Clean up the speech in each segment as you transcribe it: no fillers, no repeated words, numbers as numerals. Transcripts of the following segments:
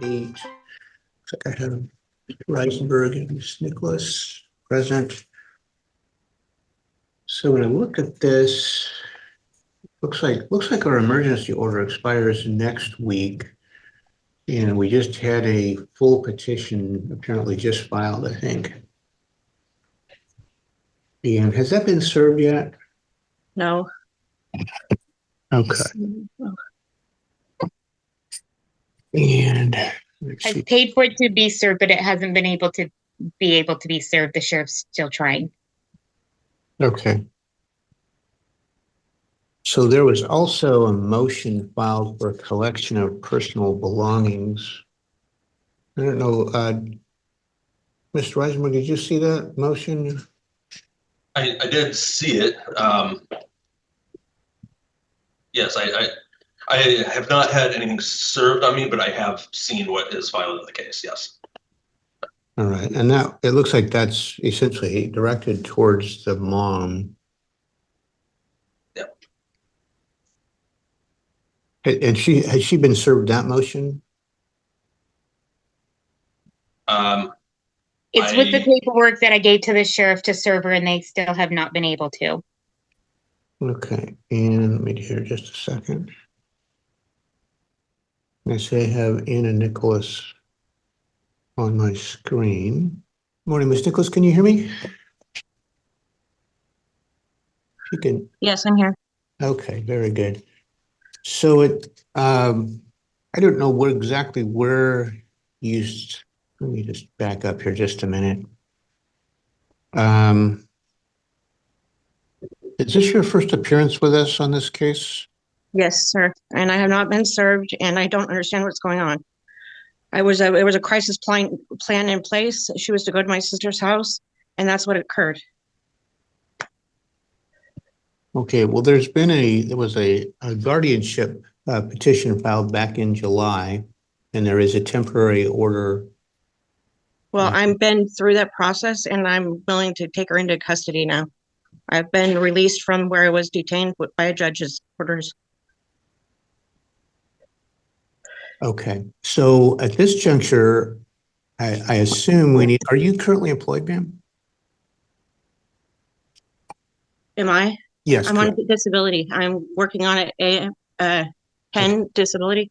8. Looks like I have Reisenberg and Ms. Nicholas present. So when I look at this, looks like our emergency order expires next week. And we just had a full petition apparently just filed, I think. And has that been served yet? No. Okay. And I've paid for it to be served, but it hasn't been able to be served. The sheriff's still trying. Okay. So there was also a motion filed for collection of personal belongings. I don't know, Mr. Reisenberg, did you see that motion? I did see it. Yes, I have not had anything served on me, but I have seen what is filed in the case. Yes. All right, and that it looks like that's essentially directed towards the mom. Yep. And has she been served that motion? It's with the paperwork that I gave to the sheriff to serve her, and they still have not been able to. Okay, and let me hear just a second. I say I have Anna Nicholas on my screen. Morning, Ms. Nicholas, can you hear me? You can. Yes, I'm here. Okay, very good. So I don't know exactly where you, let me just back up here just a minute. Is this your first appearance with us on this case? Yes, sir. And I have not been served, and I don't understand what's going on. It was a crisis plan in place. She was to go to my sister's house, and that's what occurred. Okay, well, there was a guardianship petition filed back in July, and there is a temporary order. Well, I've been through that process, and I'm willing to take her into custody now. I've been released from where I was detained by a judge's orders. Okay, so at this juncture, I assume we need, are you currently employed, ma'am? Am I? Yes. I'm correct. on disability. I'm working on a 10 disability.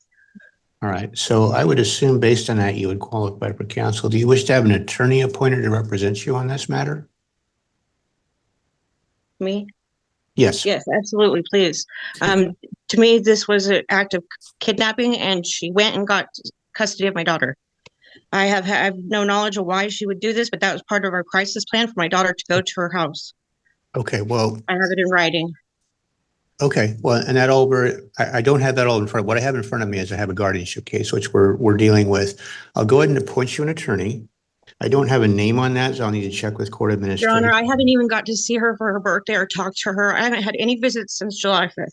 All right, so I would assume based on that, you would qualify for counsel. Do you wish to have an attorney appointed to represent you on this matter? Me? Yes. Yes, absolutely, please. To me, this was an act of kidnapping, and she went and got custody of my daughter. I have no knowledge of why she would do this, but that was part of our crisis plan for my daughter to go to her house. Okay, well. I have it in writing. Okay, well, and that I don't have that all in front. What I have in front of me is I have a guardianship case, which we're dealing with. I'll go ahead and appoint you an attorney. I don't have a name on that, so I'll need to check with court administration. Your Honor, I haven't even got to see her for her birthday or talk to her. I haven't had any visits since July 5th.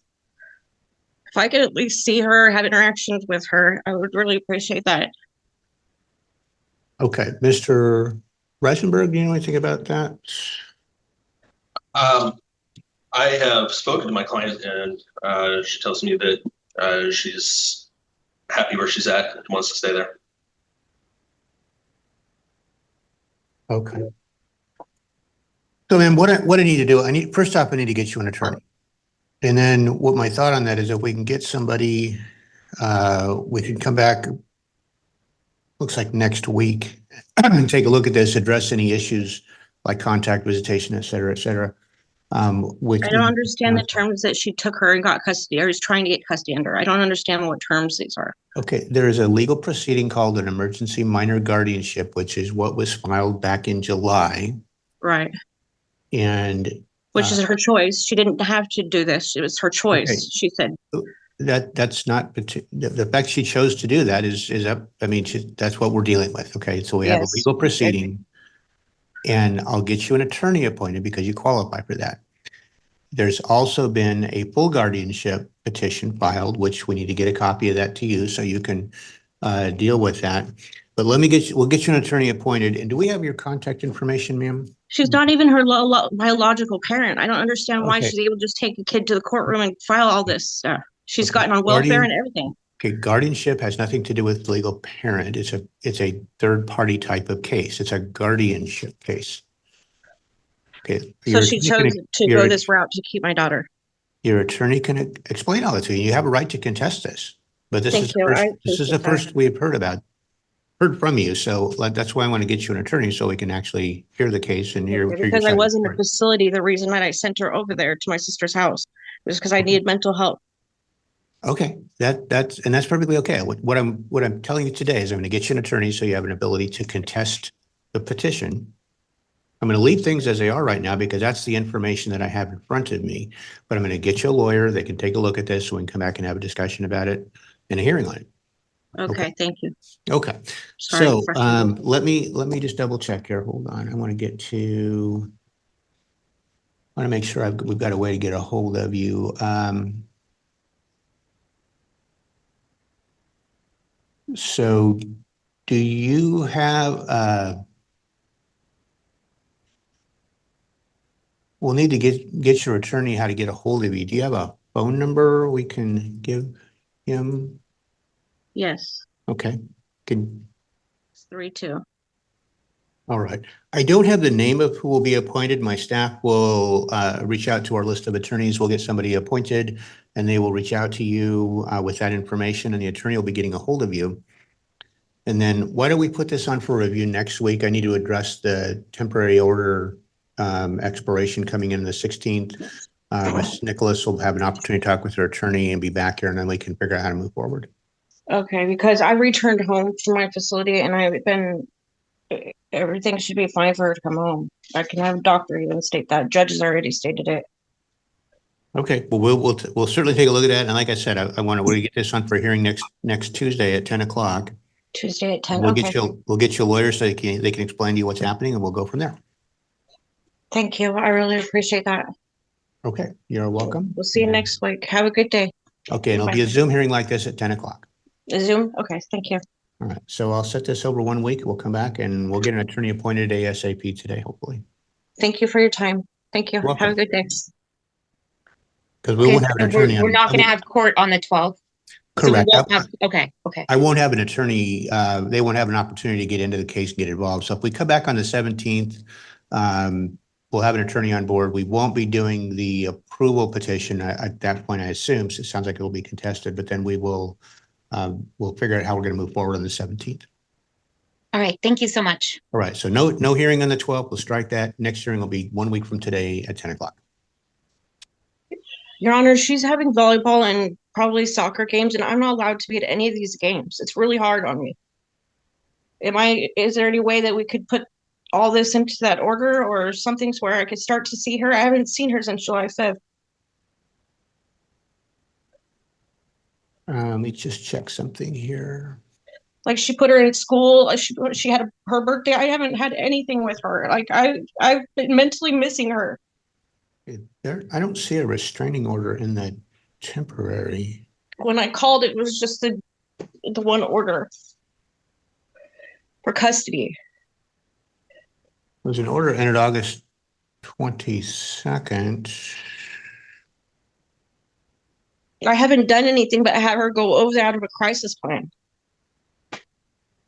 If I could at least see her, have interactions with her, I would really appreciate that. Okay, Mr. Reisenberg, do you know anything about that? I have spoken to my client, and she tells me that she's happy where she's at and wants to stay there. Okay. So, man, what I need to do, first off, I need to get you an attorney. And then what my thought on that is if we can get somebody, we can come back, looks like next week, and take a look at this, address any issues like contact, visitation, et cetera, et cetera. I don't understand the terms that she took her and got custody, or is trying to get custody under. I don't understand what terms these are. Okay, there is a legal proceeding called an emergency minor guardianship, which is what was filed back in July. Right. And which is her choice. She didn't have to do this. It was her choice. Okay. She said that's not the fact she chose to do that is up. I mean, that's what we're dealing with. Okay, so we have a legal proceeding. And I'll get you an attorney appointed because you qualify for that. There's also been a full guardianship petition filed, which we need to get a copy of that to you so you can deal with that. But we'll get you an attorney appointed. And do we have your contact information, ma'am? She's not even her biological parent. I don't understand why she's able to just take a kid to the courtroom and file all this stuff. She's gotten on welfare and everything. Okay, guardianship has nothing to do with legal parent. It's a third party type of case. It's a guardianship case. Okay. So she chose to go this route to keep my daughter. Your attorney can explain all that to you. You have a right to contest this, but this is the first we've heard from you. So that's why I want to get you an attorney so we can actually hear the case and hear. Because I was in a facility. The reason that I sent her over there to my sister's house was because I needed mental help. Okay, that's perfectly okay. What I'm telling you today is I'm going to get you an attorney so you have an ability to contest the petition. I'm going to leave things as they are right now because that's the information that I have in front of me. But I'm going to get you a lawyer that can take a look at this so we can come back and have a discussion about it and a hearing on it. Okay, thank you. Okay, sorry, so let me just double check here. Hold on, I want to make sure we've got a way to get a hold of you. So do you have, we'll need to get your attorney how to get a hold of you. Do you have a phone number we can give him? Yes. Okay. It's 32. All right. I don't have the name of who will be appointed. My staff will reach out to our list of attorneys. We'll get somebody appointed and they will reach out to you with that information and the attorney will be getting a hold of you. And then why don't we put this on for review next week? I need to address the temporary order expiration coming in the 16th. Ms. Nicholas will have an opportunity to talk with her attorney and be back here and then we can figure out how to move forward. Okay, because I returned home from my facility and everything should be fine for her to come home. I can have a doctor even state that. Judges already stated it. Okay, well, we'll certainly take a look at that. And like I said, I want to get this on for hearing next Tuesday at 10 o'clock. Tuesday at 10. We'll get you a lawyer so they can explain to you what's happening and we'll go from there. Thank you. I really appreciate that. Okay, you're welcome. We'll see you next week. Have a good day. Okay, and it'll be a Zoom hearing like this at 10 o'clock. A Zoom? Okay, thank you. All right, so I'll set this over 1 week. We'll come back and we'll get an attorney appointed ASAP today, hopefully. Thank you for your time. Thank you. Welcome. Have a good day. Because we won't have an attorney. We're not going to have court on the 12th. Correct. So okay. I won't have an attorney. They won't have an opportunity to get into the case and get involved. So if we come back on the 17th, we'll have an attorney on board. We won't be doing the approval petition at that point, I assume. So it sounds like it will be contested, but then we'll figure out how we're going to move forward on the 17th. All right. Thank you so much. All right. So no hearing on the 12th. We'll strike that. Next hearing will be 1 week from today at 10 o'clock. Your Honor, she's having volleyball and probably soccer games, and I'm not allowed to be at any of these games. It's really hard on me. Is there any way that we could put all this into that order or something where I could start to see her? I haven't seen her since July 5th. Let me just check something here. Like she put her in school. She had her birthday. I haven't had anything with her. Like I've been mentally missing her. I don't see a restraining order in the temporary. When I called, it was just the one order for custody. It was an order entered August 22nd. I haven't done anything but have her go over out of a crisis plan.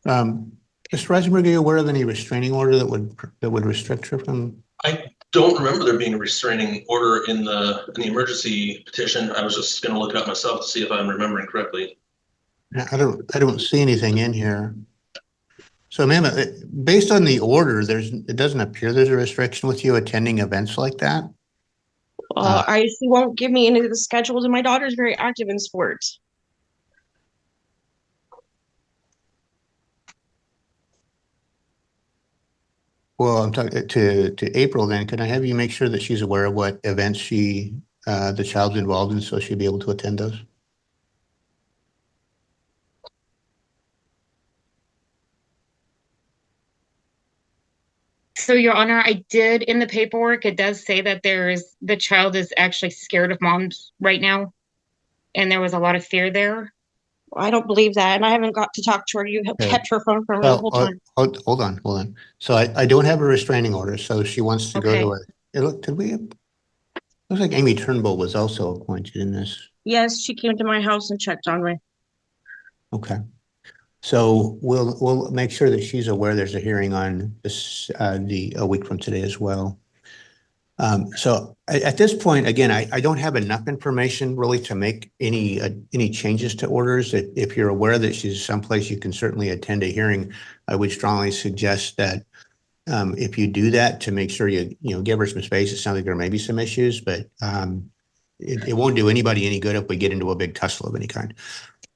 Mr. Reisenberg, are you aware of any restraining order that would restrict her from? I don't remember there being a restraining order in the emergency petition. I was just going to look it up myself to see if I'm remembering correctly. I don't see anything in here. So, ma'am, based on the order, it doesn't appear there's a restriction with you attending events like that. She won't give me any of the schedules, and my daughter's very active in sports. Well, I'm talking to April. Then, can I have you make sure that she's aware of what events the child's involved in, so she'll be able to attend those? So, Your Honor, I did in the paperwork, it does say that the child is actually scared of moms right now. And there was a lot of fear there. I don't believe that. And I haven't got to talk to her. You have kept her phone from her the whole time. Hold on. So I don't have a restraining order. So she wants to go to it. Looks like Amy Turnbull was also appointed in this. Yes, she came to my house and checked on me. Okay. So we'll make sure that she's aware there's a hearing on this, a week from today as well. So at this point, again, I don't have enough information really to make any changes to orders. If you're aware that she's someplace you can certainly attend a hearing, I would strongly suggest that if you do that, to make sure you give her some space. It sounds like there may be some issues, but it won't do anybody any good if we get into a big tussle of any kind.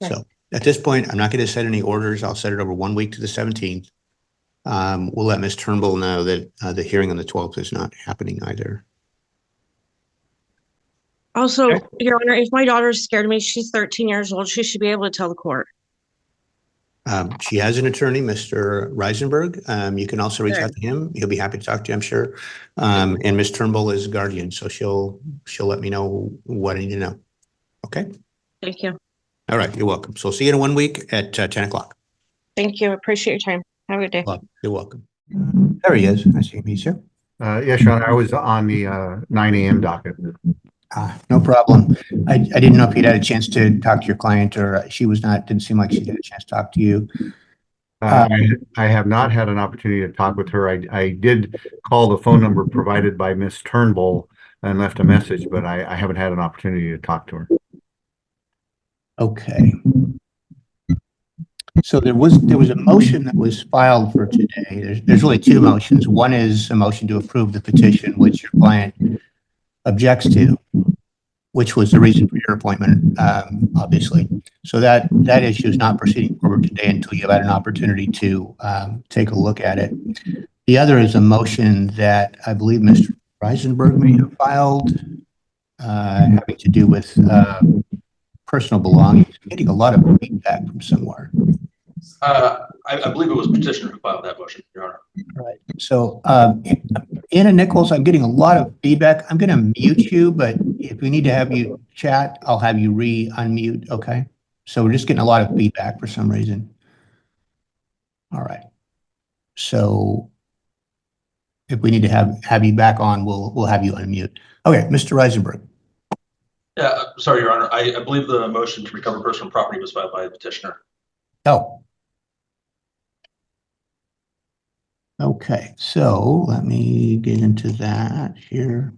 Right. So at this point, I'm not going to set any orders. I'll set it over 1 week to the 17th. We'll let Ms. Turnbull know that the hearing on the 12th is not happening either. Also, Okay. Your Honor, if my daughter's scared of me, she's 13 years old. She should be able to tell the court. She has an attorney, Mr. Reisenberg. You can also reach out to him. He'll be happy to talk to you, I'm sure. And Ms. Turnbull is guardian, so she'll let me know what I need to know. Okay. Thank you. All right. You're welcome. So see you in 1 week at 10 o'clock. Thank you. Appreciate your time. Have a good day. You're welcome. There he is. Nice to meet you. Yes, Sean, I was on the 9 a.m. docket. No problem. I didn't know if you'd had a chance to talk to your client, or didn't seem like she had a chance to talk to you. I have not had an opportunity to talk with her. I did call the phone number provided by Miss Turnbull and left a message, but I haven't had an opportunity to talk to her. Okay. So there was a motion that was filed for today. There's really two motions. One is a motion to approve the petition, which your client objects to, which was the reason for your appointment, obviously. So that issue is not proceeding forward today until you've had an opportunity to take a look at it. The other is a motion that I believe Mr. Reisenberg may have filed, having to do with personal belongings. I'm getting a lot of feedback from somewhere. I believe it was petitioner who filed that motion, Your Honor. Right. So, Anna Nichols, I'm getting a lot of feedback. I'm going to mute you, but if we need to have you chat, I'll have you unmute. Okay. So we're just getting a lot of feedback for some reason. All right. So if we need to have you back on, we'll have you unmute. Okay, Mr. Reisenberg. Yeah, sorry, Your Honor. I believe the motion to recover personal property was filed by the petitioner. Oh. Okay, so let me get into that here.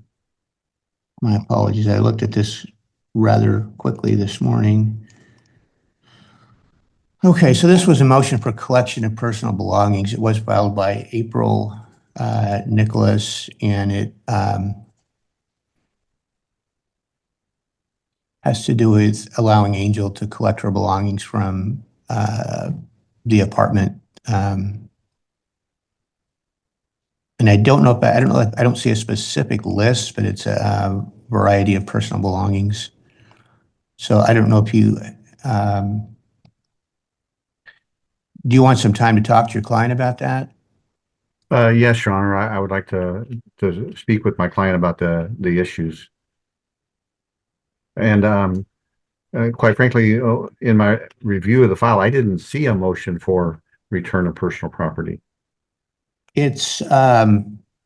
My apologies. I looked at this rather quickly this morning. Okay, so this was a motion for collection of personal belongings. It was filed by April Nicholas, and it has to do with allowing Angel to collect her belongings from the apartment. And I don't see a specific list, but it's a variety of personal belongings. So I don't know if you, do you want some time to talk to your client about that? Yes, Your Honor. I would like to speak with my client about the issues. And quite frankly, in my review of the file, I didn't see a motion for return of personal property. It's listed.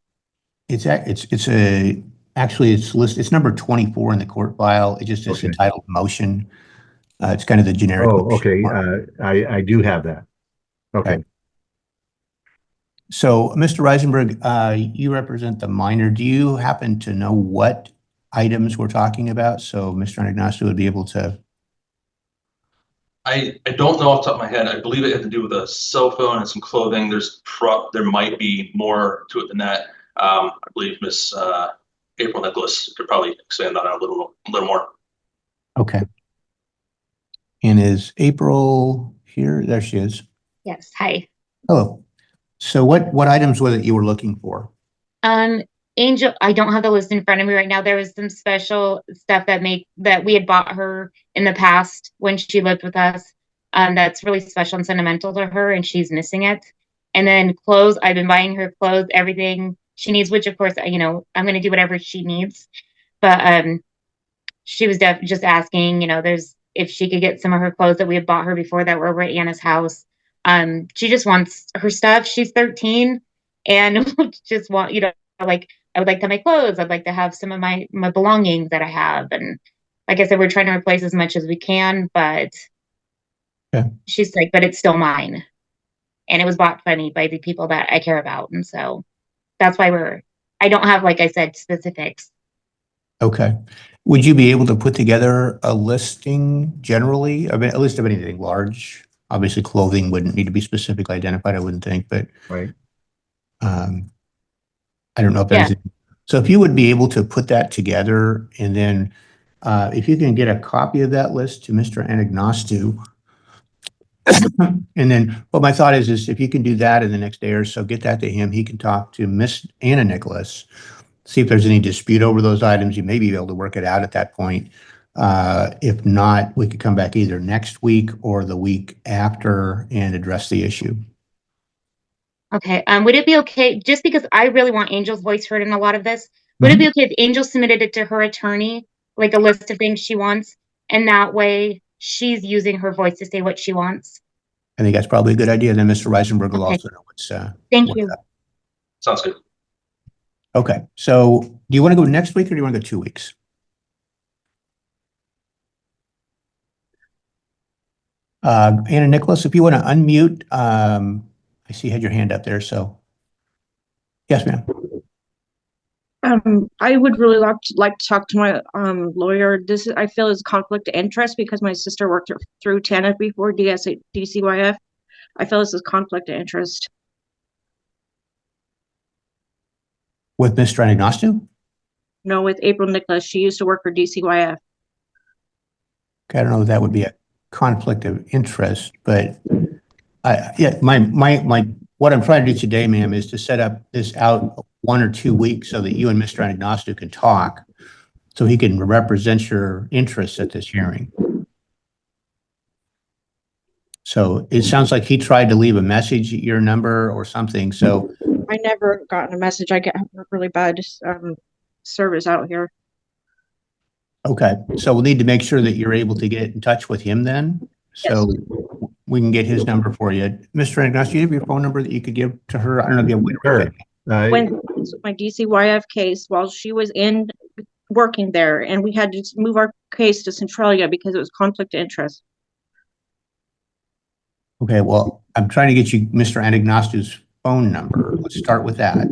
It's number 24 in the court file. It just is Okay. entitled motion. It's kind of the generic. Oh, okay. motion. I do have that. Okay. Okay. So, Mr. Reisenberg, you represent the minor. Do you happen to know what items we're talking about? So Mr. Anagnostou would be able to. I don't know off the top of my head. I believe it had to do with a cell phone and some clothing. There might be more to it than that. I believe Miss April Nicholas could probably expand on it a little more. Okay. And is April here? There she is. Yes. Hi. Hello. So what items was it you were looking for? Angel, I don't have the list in front of me right now. There was some special stuff that we had bought her in the past when she lived with us. That's really special and sentimental to her, and she's missing it. And then clothes, I've been buying her clothes, everything she needs, which of course, I'm going to do whatever she needs. But she was just asking, if she could get some of her clothes that we had bought her before that were over at Anna's house. She just wants her stuff. She's 13 and just want, like, I would like to have my clothes. I'd like to have some of my belongings that I have. And like I said, we're trying to replace as much as we can, but Okay. She's like, but it's still mine. And it was bought for me by the people that I care about. And so that's why I don't have, like I said, specifics. Okay. Would you be able to put together a listing generally, I mean, a list of anything large? Obviously, clothing wouldn't need to be specifically identified, I wouldn't think, but Right. I don't know if there's, so if you would be able to put that together, and then if you can get a copy of that list to Mr. Anagnostu, and then what my thought is if you can do that in the next day or so, get that to him, he can talk to Miss Anna Nicholas, see if there's any dispute over those items. You may be able to work it out at that point. If not, we could come back either next week or the week after and address the issue. Okay. Would it be okay, just because I really want Angel's voice heard in a lot of this, would it be okay if Angel submitted it to her attorney, like a list of things she wants, and that way she's using her voice to say what she wants? I think that's probably a good idea. Then Mr. Reisenberg will also know what's Thank you. Sounds good. Okay. So do you want to go next week or do you want to go 2 weeks? Anna Nicholas, if you want to unmute, I see you had your hand up there. So yes, ma'am. I would really like to talk to my lawyer. I feel is conflict of interest because my sister worked through TANF before DCYF. I feel this is conflict of interest. With Mr. Anagnostu? No, with April Nicholas. She used to work for DCYF. Okay, I don't know if that would be a conflict of interest, but what I'm trying to do today, ma'am, is to set up this out 1 or 2 weeks so that you and Mr. Anagnostu can talk, so he can represent your interests at this hearing. So it sounds like he tried to leave a message at your number or something. So I never gotten a message. I get really bad service out here. okay, so we'll need to make sure that you're able to get in touch with him then. So we can get his number for you. Mr. Anagnostu, do you have your phone number that you could give to her? I don't know if you have a way to When my DCYF case, while she was working there, and we had to move our case to Centralia because it was conflict of interest. Okay, well, I'm trying to get you Mr. Anagnostu's phone number. Let's start with that.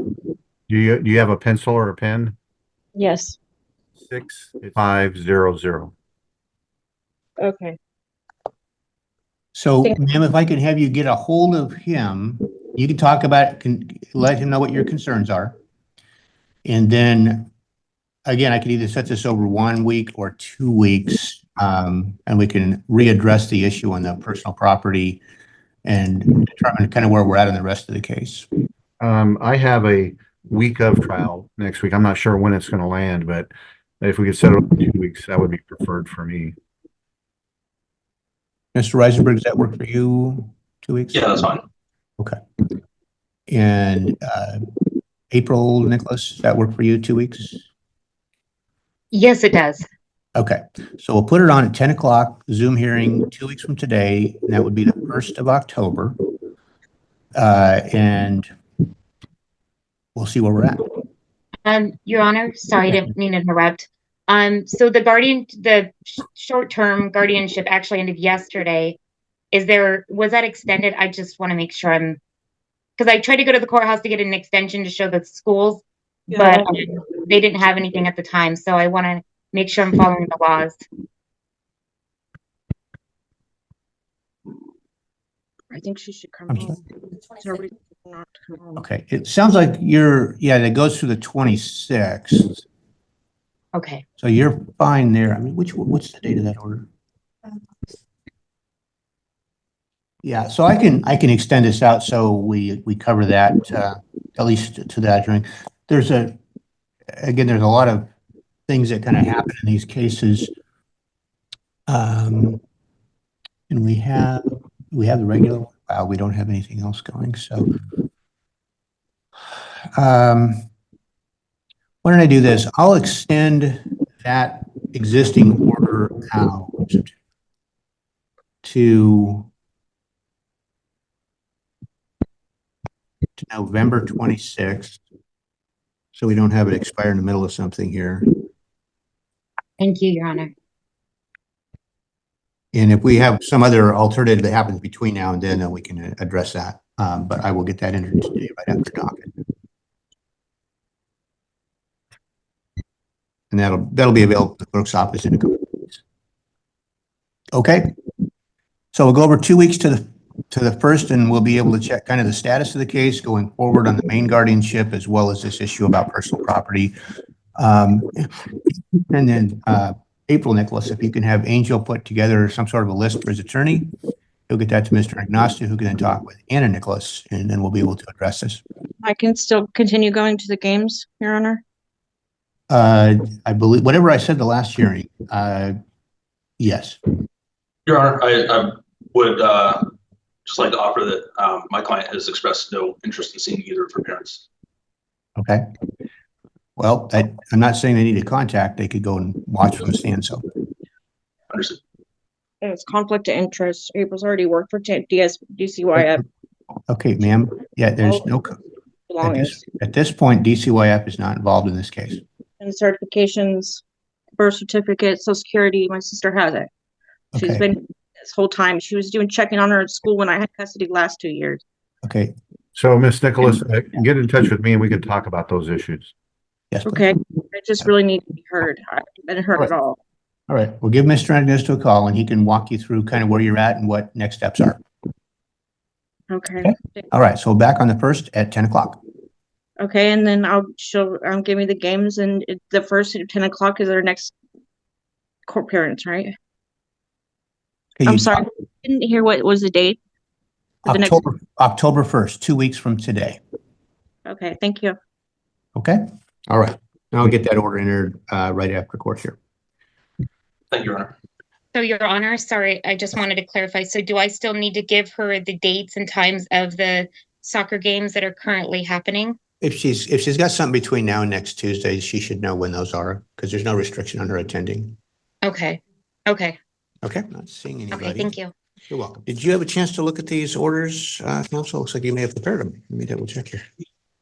Do you have a pencil or a pen? Yes. 6500. Okay. So, ma'am, if I can have you get a hold of him, you can talk about it, let him know what your concerns are. And then, again, I could either set this over 1 week or 2 weeks, and we can readdress the issue on the personal property and determine kind of where we're at in the rest of the case. I have a week of trial next week. I'm not sure when it's going to land, but if we could set it up 2 weeks, that would be preferred for me. Mr. Reisenberg, does that work for you? 2 weeks? Yeah, that's fine. Okay. And April, Nicholas, does that work for you? 2 weeks? Yes, it does. Okay. So we'll put it on at 10 o'clock, Zoom hearing 2 weeks from today, and that would be the 1st of October. And we'll see where we're at. Your Honor, sorry, I didn't mean to interrupt. So the short-term guardianship actually ended yesterday. Was that extended? I just want to make sure because I tried to go to the courthouse to get an extension to show the schools, but they didn't have anything at the time. So I want to make sure I'm following the laws. I think she should come home. Okay. It sounds like that goes through the 26th. Okay. So you're fine there. I mean, what's the date of that order? Yeah, so I can extend this out so we cover that at least to that hearing. There's a lot of things that kind of happen in these cases. And we have the regular one. Wow, we don't have anything else going. So why don't I do this? I'll extend that existing order out to November 26th. So we don't have it expire in the middle of something here. Thank you, Your Honor. And if we have some other alternative that happens between now and then we can address that. But I will get that entered today right after docket. And that'll be available at the clerk's office in a couple of weeks. Okay. So we'll go over 2 weeks to the first, and we'll be able to check kind of the status of the case going forward on the main guardianship, as well as this issue about personal property. And then April, Nicholas, if you can have Angel put together some sort of a list for his attorney, he'll get that to Mr. Agnostic, who can then talk with Anna Nicholas, and then we'll be able to address this. I can still continue going to the games, Your Honor. I believe whatever I said the last hearing, yes. Your Honor, I would just like to offer that my client has expressed no interest in seeing either of her parents. Okay. Well, I'm not saying they need to contact. They could go and watch from the stand. So. Understood. It's conflict of interest. April's already worked for DCYF. Okay, ma'am. Yeah, there's no. At this point, DCYF is not involved in this case. And certifications, birth certificate, Social Security. My sister has it. She's Okay. been this whole time. She was doing checking on her at school when I had custody the last 2 years. Okay. So, Ms. Nicholas, get in touch with me and we can talk about those issues. Yes. Please. Okay. I just really need to be heard. I haven't been heard at all. All right. We'll give Mr. Agnesto a call, and he can walk you through kind of where you're at and what next steps are. Okay. All right. So back on the first at 10 o'clock. Okay, and then she'll give me the games, and the first at 10 o'clock is our next court appearance, right? Okay, I'm sorry, I didn't hear what was the date. For October 1st, 2 weeks from today. Okay, thank you. Okay. All right. Now I'll get that order entered right after court here. Thank you, Your Honor. So, Your Honor, sorry, I just wanted to clarify. So do I still need to give her the dates and times of the soccer games that are currently happening? If she's got something between now and next Tuesday, she should know when those are, because there's no restriction on her attending. Okay. Okay. Okay. Not seeing anybody. Okay. Thank you. You're welcome. Did you have a chance to look at these orders, counsel? Looks like you may have prepared them. Let me double check here.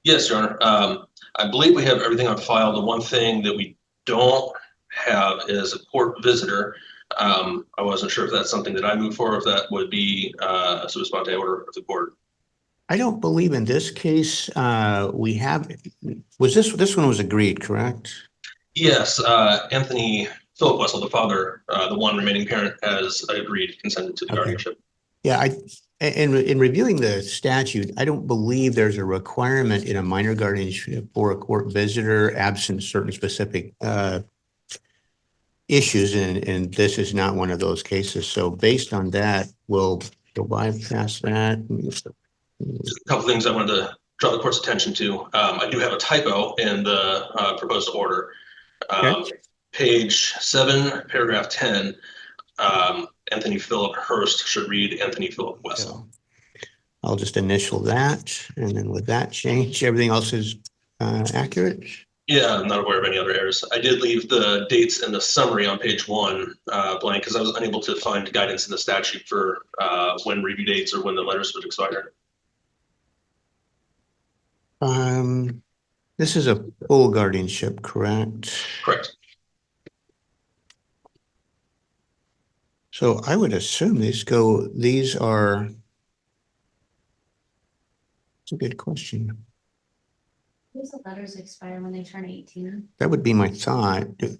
Yes, Your Honor. I believe we have everything on file. The one thing that we don't have is a court visitor. I wasn't sure if that's something that I move for, if that would be a sua sponte order of the court. I don't believe in this case we have. Was this one was agreed, correct? Yes, Anthony Philip Wessel, the father, the one remaining parent, has agreed, consented to the guardianship. Yeah, in reviewing the statute, I don't believe there's a requirement in a minor guardianship for a court visitor absent certain specific issues, and this is not one of those cases. So based on that, we'll go bypass that. Just a couple things I wanted to draw the court's attention to. I do have a typo in the proposed order. Okay. Page 7, paragraph 10, Anthony Philip Hurst should read Anthony Philip Wessel. I'll just initial that, and then with that change, everything else is accurate. Yeah, I'm not aware of any other errors. I did leave the dates in the summary on page 1 blank because I was unable to find guidance in the statute for when review dates or when the letters would expire. This is a full guardianship, correct? Correct. So I would assume these are, it's a good question. Those letters expire when they turn 18. That would be my thought. That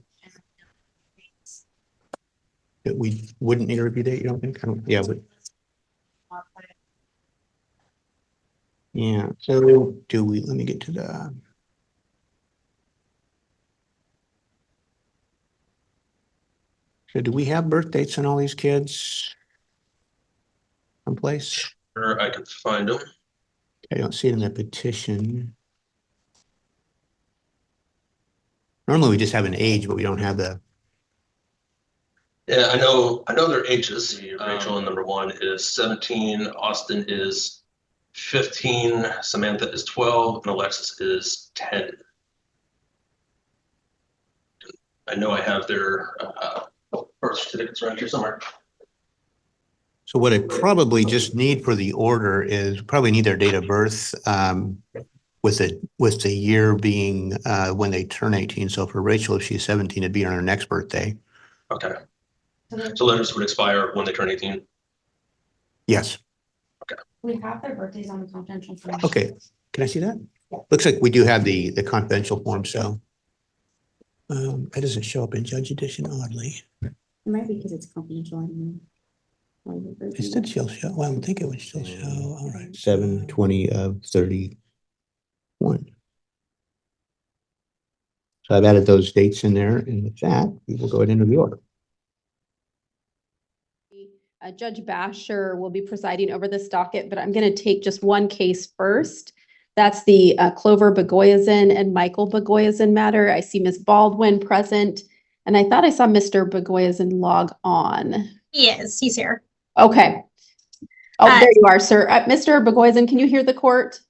we wouldn't need a review date, you don't think? Yeah, but yeah, so do we, let me get to the. So do we have birth dates on all these kids someplace? Sure, I can find them. I don't see it in the petition. Normally we just have an age, but we don't have the. Yeah, I know their ages. Rachel in number 1 is 17, Austin is 15, Samantha is 12, and Alexis is 10. I know I have their birth certificates around here somewhere. So what I probably just need for the order is probably need their date of birth with the year being when they turn 18. So for Rachel, if she's 17, it'd be on her next birthday. Okay. So letters would expire when they turn 18. Yes. We have their birthdays on the confidential form. Okay. Can I see that? Looks like we do have the confidential form, so. That doesn't show up in Judge Edition, oddly. It might be because it's confidential. I don't know. It still show, well, I would think it would still show, all right, 7/20/31. So I've added those dates in there, and with that, we will go ahead into the order. Judge Bashor will be presiding over this docket, but I'm going to take just one case first. That's the Clover Begoyazin and Michael Begoyazin matter. I see Ms. Baldwin present, and I thought I saw Mr. Begoyazin log on. Yes, he's here. Okay. Oh, there you are, sir. Mr. Begoyazin, can you hear the court?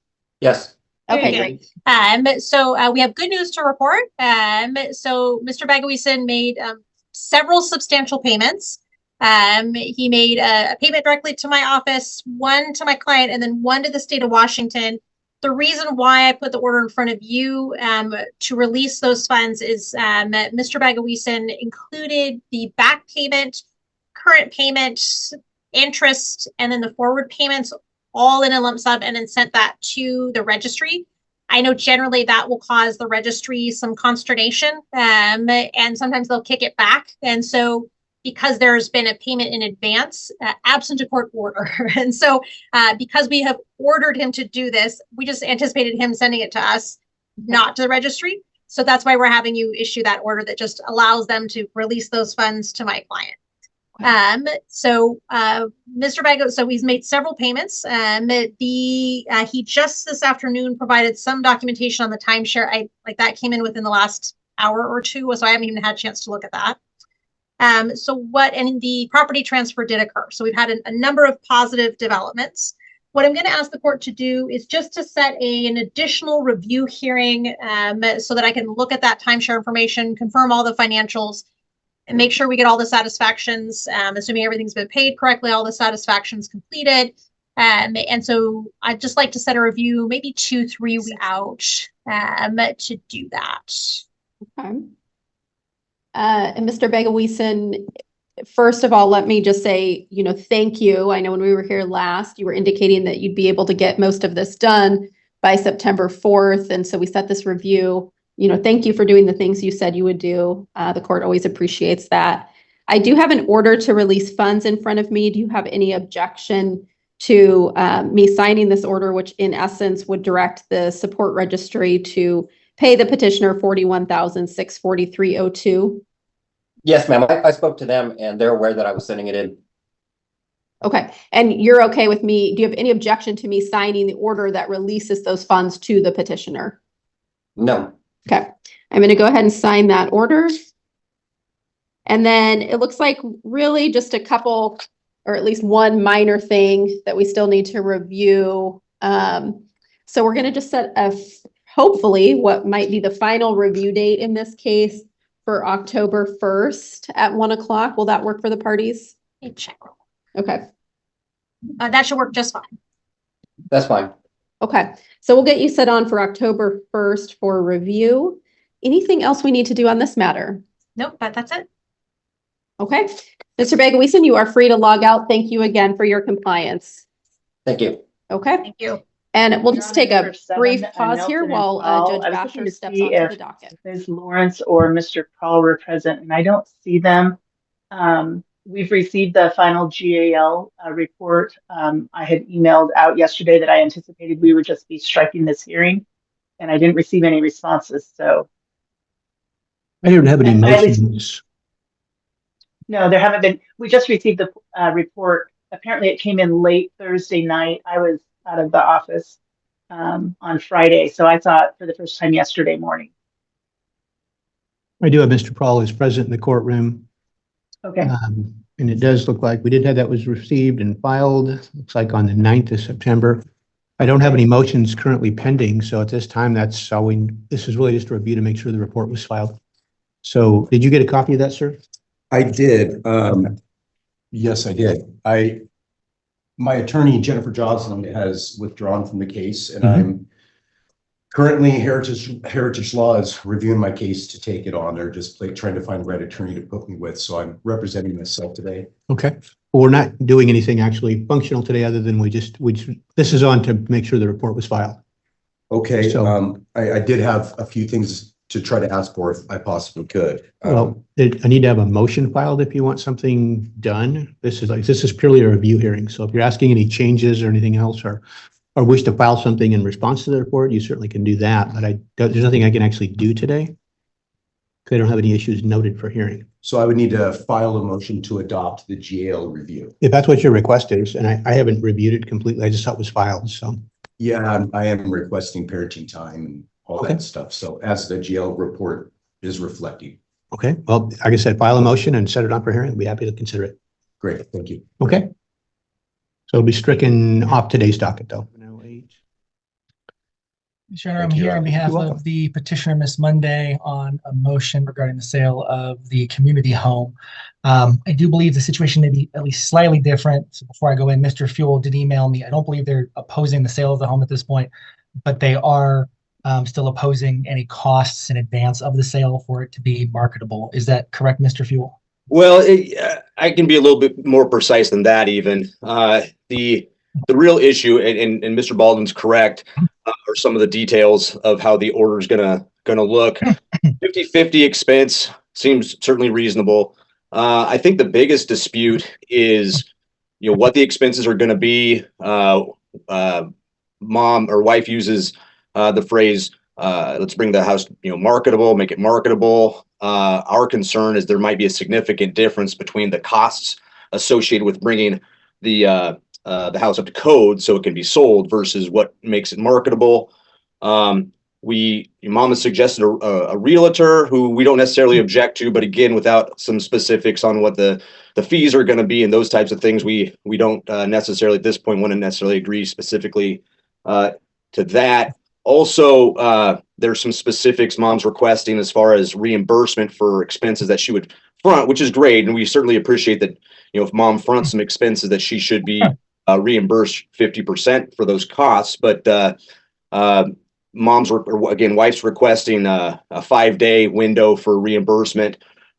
Yes. Okay, Very great. So we have good news to report. So Mr. Begoyazin made several substantial payments. He made a payment directly to my office, one to my client, and then one to the state of Washington. The reason why I put the order in front of you to release those funds is Mr. Begoyazin included the back payment, current payment, interest, and then the forward payments all in a lump sum, and then sent that to the registry. I know generally that will cause the registry some consternation, and sometimes they'll kick it back. And so because there's been a payment in advance, absent a court order. And so because we have ordered him to do this, we just anticipated him sending it to us, not to the registry. So that's why we're having you issue that order that just allows them to release those funds to my client. Mr. Bago, so he's made several payments. He just this afternoon provided some documentation on the timeshare. That came in within the last hour or two, so I haven't even had a chance to look at that. And the property transfer did occur. So we've had a number of positive developments. What I'm going to ask the court to do is just to set an additional review hearing so that I can look at that timeshare information, confirm all the financials, and make sure we get all the satisfactions, assuming everything's been paid correctly, all the satisfactions completed. And so I'd just like to set a review maybe 2-3 weeks out to do that. Okay. And Mr. Begoyazin, first of all, let me just say, thank you. I know when we were here last, you were indicating that you'd be able to get most of this done by September 4th. And so we set this review. Thank you for doing the things you said you would do. The court always appreciates that. I do have an order to release funds in front of me. Do you have any objection to me signing this order, which in essence would direct the support registry to pay the petitioner $41,643.02? Yes, ma'am. I spoke to them and they're aware that I was sending it in. Okay. And you're okay with me? Do you have any objection to me signing the order that releases those funds to the petitioner? No. Okay. I'm going to go ahead and sign that order. And then it looks like really just a couple, or at least one minor thing that we still need to review. So we're going to just set hopefully what might be the final review date in this case for October 1st at 1:00. Will that work for the parties? Let me check. Okay. That should work just fine. That's fine. Okay. So we'll get you set on for October 1st for review. Anything else we need to do on this matter? Nope, but that's it. Okay. Mr. Begoyazin, you are free to log out. Thank you again for your compliance. Thank you. Okay. Thank you. And we'll just take a brief pause here Nelson while Judge I was looking Bashor to steps see onto if the docket. Ms. Lawrence or Mr. Paul were present, and I don't see them. We've received the final GAL report. I had emailed out yesterday that I anticipated we would just be striking this hearing, and I didn't receive any responses. So I didn't have any And at motions. no, there haven't been. We just received the report. Apparently, it came in late Thursday night. I was out of the office on Friday, so I saw it for the first time yesterday morning. I do have Mr. Prohl is present in the courtroom. Okay. And it does look like we did have that was received and filed, looks like on the 9th of September. I don't have any motions currently pending, so at this time, that's all this is really just a review to make sure the report was filed. So did you get a copy of that, sir? I did. Yes, I did. My attorney, Jennifer Johnson, has withdrawn from the case, and I'm Currently, Heritage Law is reviewing my case to take it on. They're just like trying to find the right attorney to put me with. So I'm representing myself today. Okay. Well, we're not doing anything actually functional today other than this is on to make sure the report was filed. Okay. So- I did have a few things to try to ask for if I possibly could. Well, I need to have a motion filed if you want something done. This is purely a review hearing. So if you're asking any changes or anything else or wish to file something in response to the report, you certainly can do that. But there's nothing I can actually do today because I don't have any issues noted for hearing. So I would need to file a motion to adopt the GAL review. If that's what your request is, and I haven't reviewed it completely, I just saw it was filed, so. Yeah, I am requesting parenting time and all that stuff. So as the GL report is reflecting. Okay, well, like I said, file a motion and set it on for hearing. I'd be happy to consider it. Great, thank you. Okay. So it'll be stricken off today's docket though. Mr. Honor, I'm Thank you. here on behalf You're welcome. of the petitioner, Ms. Monday, on a motion regarding the sale of the community home. I do believe the situation may be at least slightly different. So before I go in, Mr. Fuel did email me. I don't believe they're opposing the sale of the home at this point, but they are still opposing any costs in advance of the sale for it to be marketable. Is that correct, Mr. Fuel? Well, I can be a little bit more precise than that even. The real issue, and Mr. Baldwin's correct, are some of the details of how the order is gonna look. 50-50 expense seems certainly reasonable. I think the biggest dispute is, what the expenses are gonna be. Mom or wife uses the phrase, let's bring the house, marketable, make it marketable. Our concern is there might be a significant difference between the costs associated with bringing the house up to code so it can be sold versus what makes it marketable. Mom has suggested a realtor who we don't necessarily object to, but again, without some specifics on what the fees are going to be and those types of things, we don't necessarily at this point want to necessarily agree specifically to that. Also, there's some specifics Mom's requesting as far as reimbursement for expenses that she would front, which is great. And we certainly appreciate that, if Mom fronts some expenses that she should be reimbursed 50% for those costs. But wife's requesting a 5-day window for reimbursement.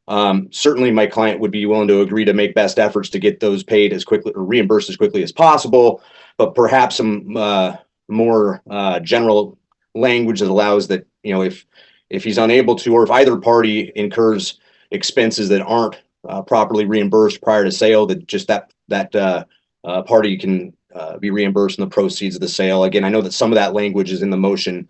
Certainly my client would be willing to agree to make best efforts to get those paid as quickly or reimbursed as quickly as possible, but perhaps some more general language that allows that, if he's unable to, or if either party incurs expenses that aren't properly reimbursed prior to sale, that just that party can be reimbursed in the proceeds of the sale. Again, I know that some of that language is in the motion,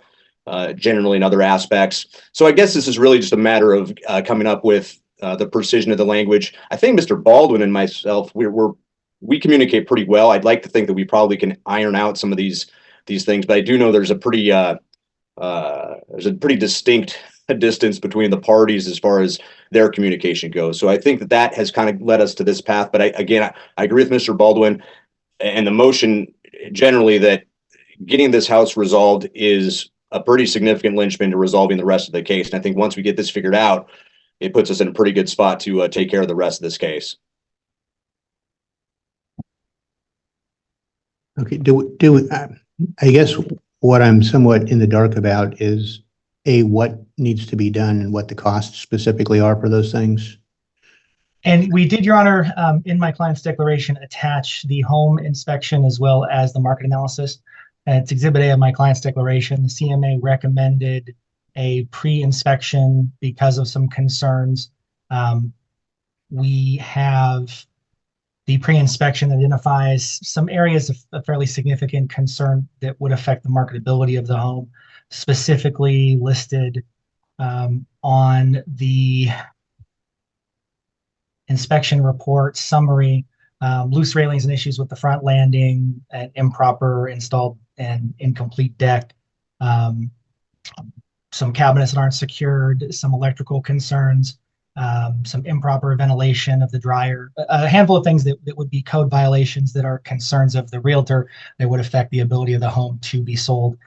generally in other aspects. So I guess this is really just a matter of coming up with the precision of the language. I think Mr. Baldwin and myself, we communicate pretty well. I'd like to think that we probably can iron out some of these things, but I do know there's a pretty distinct distance between the parties as far as their communication goes. So I think that has kind of led us to this path. But I agree with Mr. Baldwin and the motion generally that getting this house resolved is a pretty significant linchpin to resolving the rest of the case. And I think once we get this figured out, it puts us in a pretty good spot to take care of the rest of this case. Okay, I guess what I'm somewhat in the dark about is what needs to be done and what the costs specifically are for those things. And we did, Your Honor, in my client's declaration, attach the home inspection as well as the market analysis. It's Exhibit A of my client's declaration. The CMA recommended a pre-inspection because of some concerns. We have the pre-inspection that identifies some areas of fairly significant concern that would affect the marketability of the home, specifically listed on the inspection report summary, loose railings and issues with the front landing, an improper installed and incomplete deck, some cabinets that aren't secured, some electrical concerns, some improper ventilation of the dryer, a handful of things that would be code violations that are concerns of the realtor that would affect the ability of the home to be sold.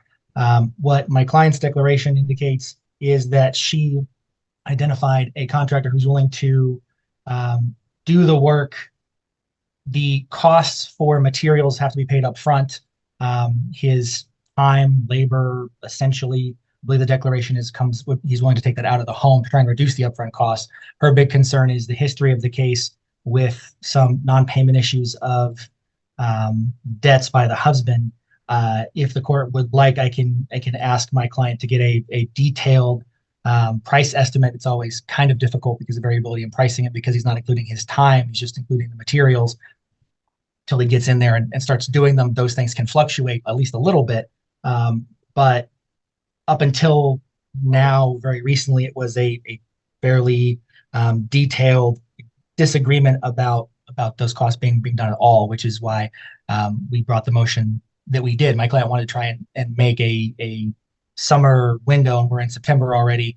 What my client's declaration indicates is that she identified a contractor who's willing to do the work. The costs for materials have to be paid up front. His time, labor, essentially. I believe the declaration he's willing to take that out of the home to try and reduce the upfront costs. Her big concern is the history of the case with some non-payment issues of debts by the husband. If the court would like, I can ask my client to get a detailed price estimate. It's always kind of difficult because of variability in pricing it, because he's not including his time, he's just including the materials. Till he gets in there and starts doing them, those things can fluctuate at least a little bit. But up until now, very recently, it was a fairly detailed disagreement about those costs being done at all, which is why we brought the motion that we did. My client wanted to try and make a summer window, and we're in September already.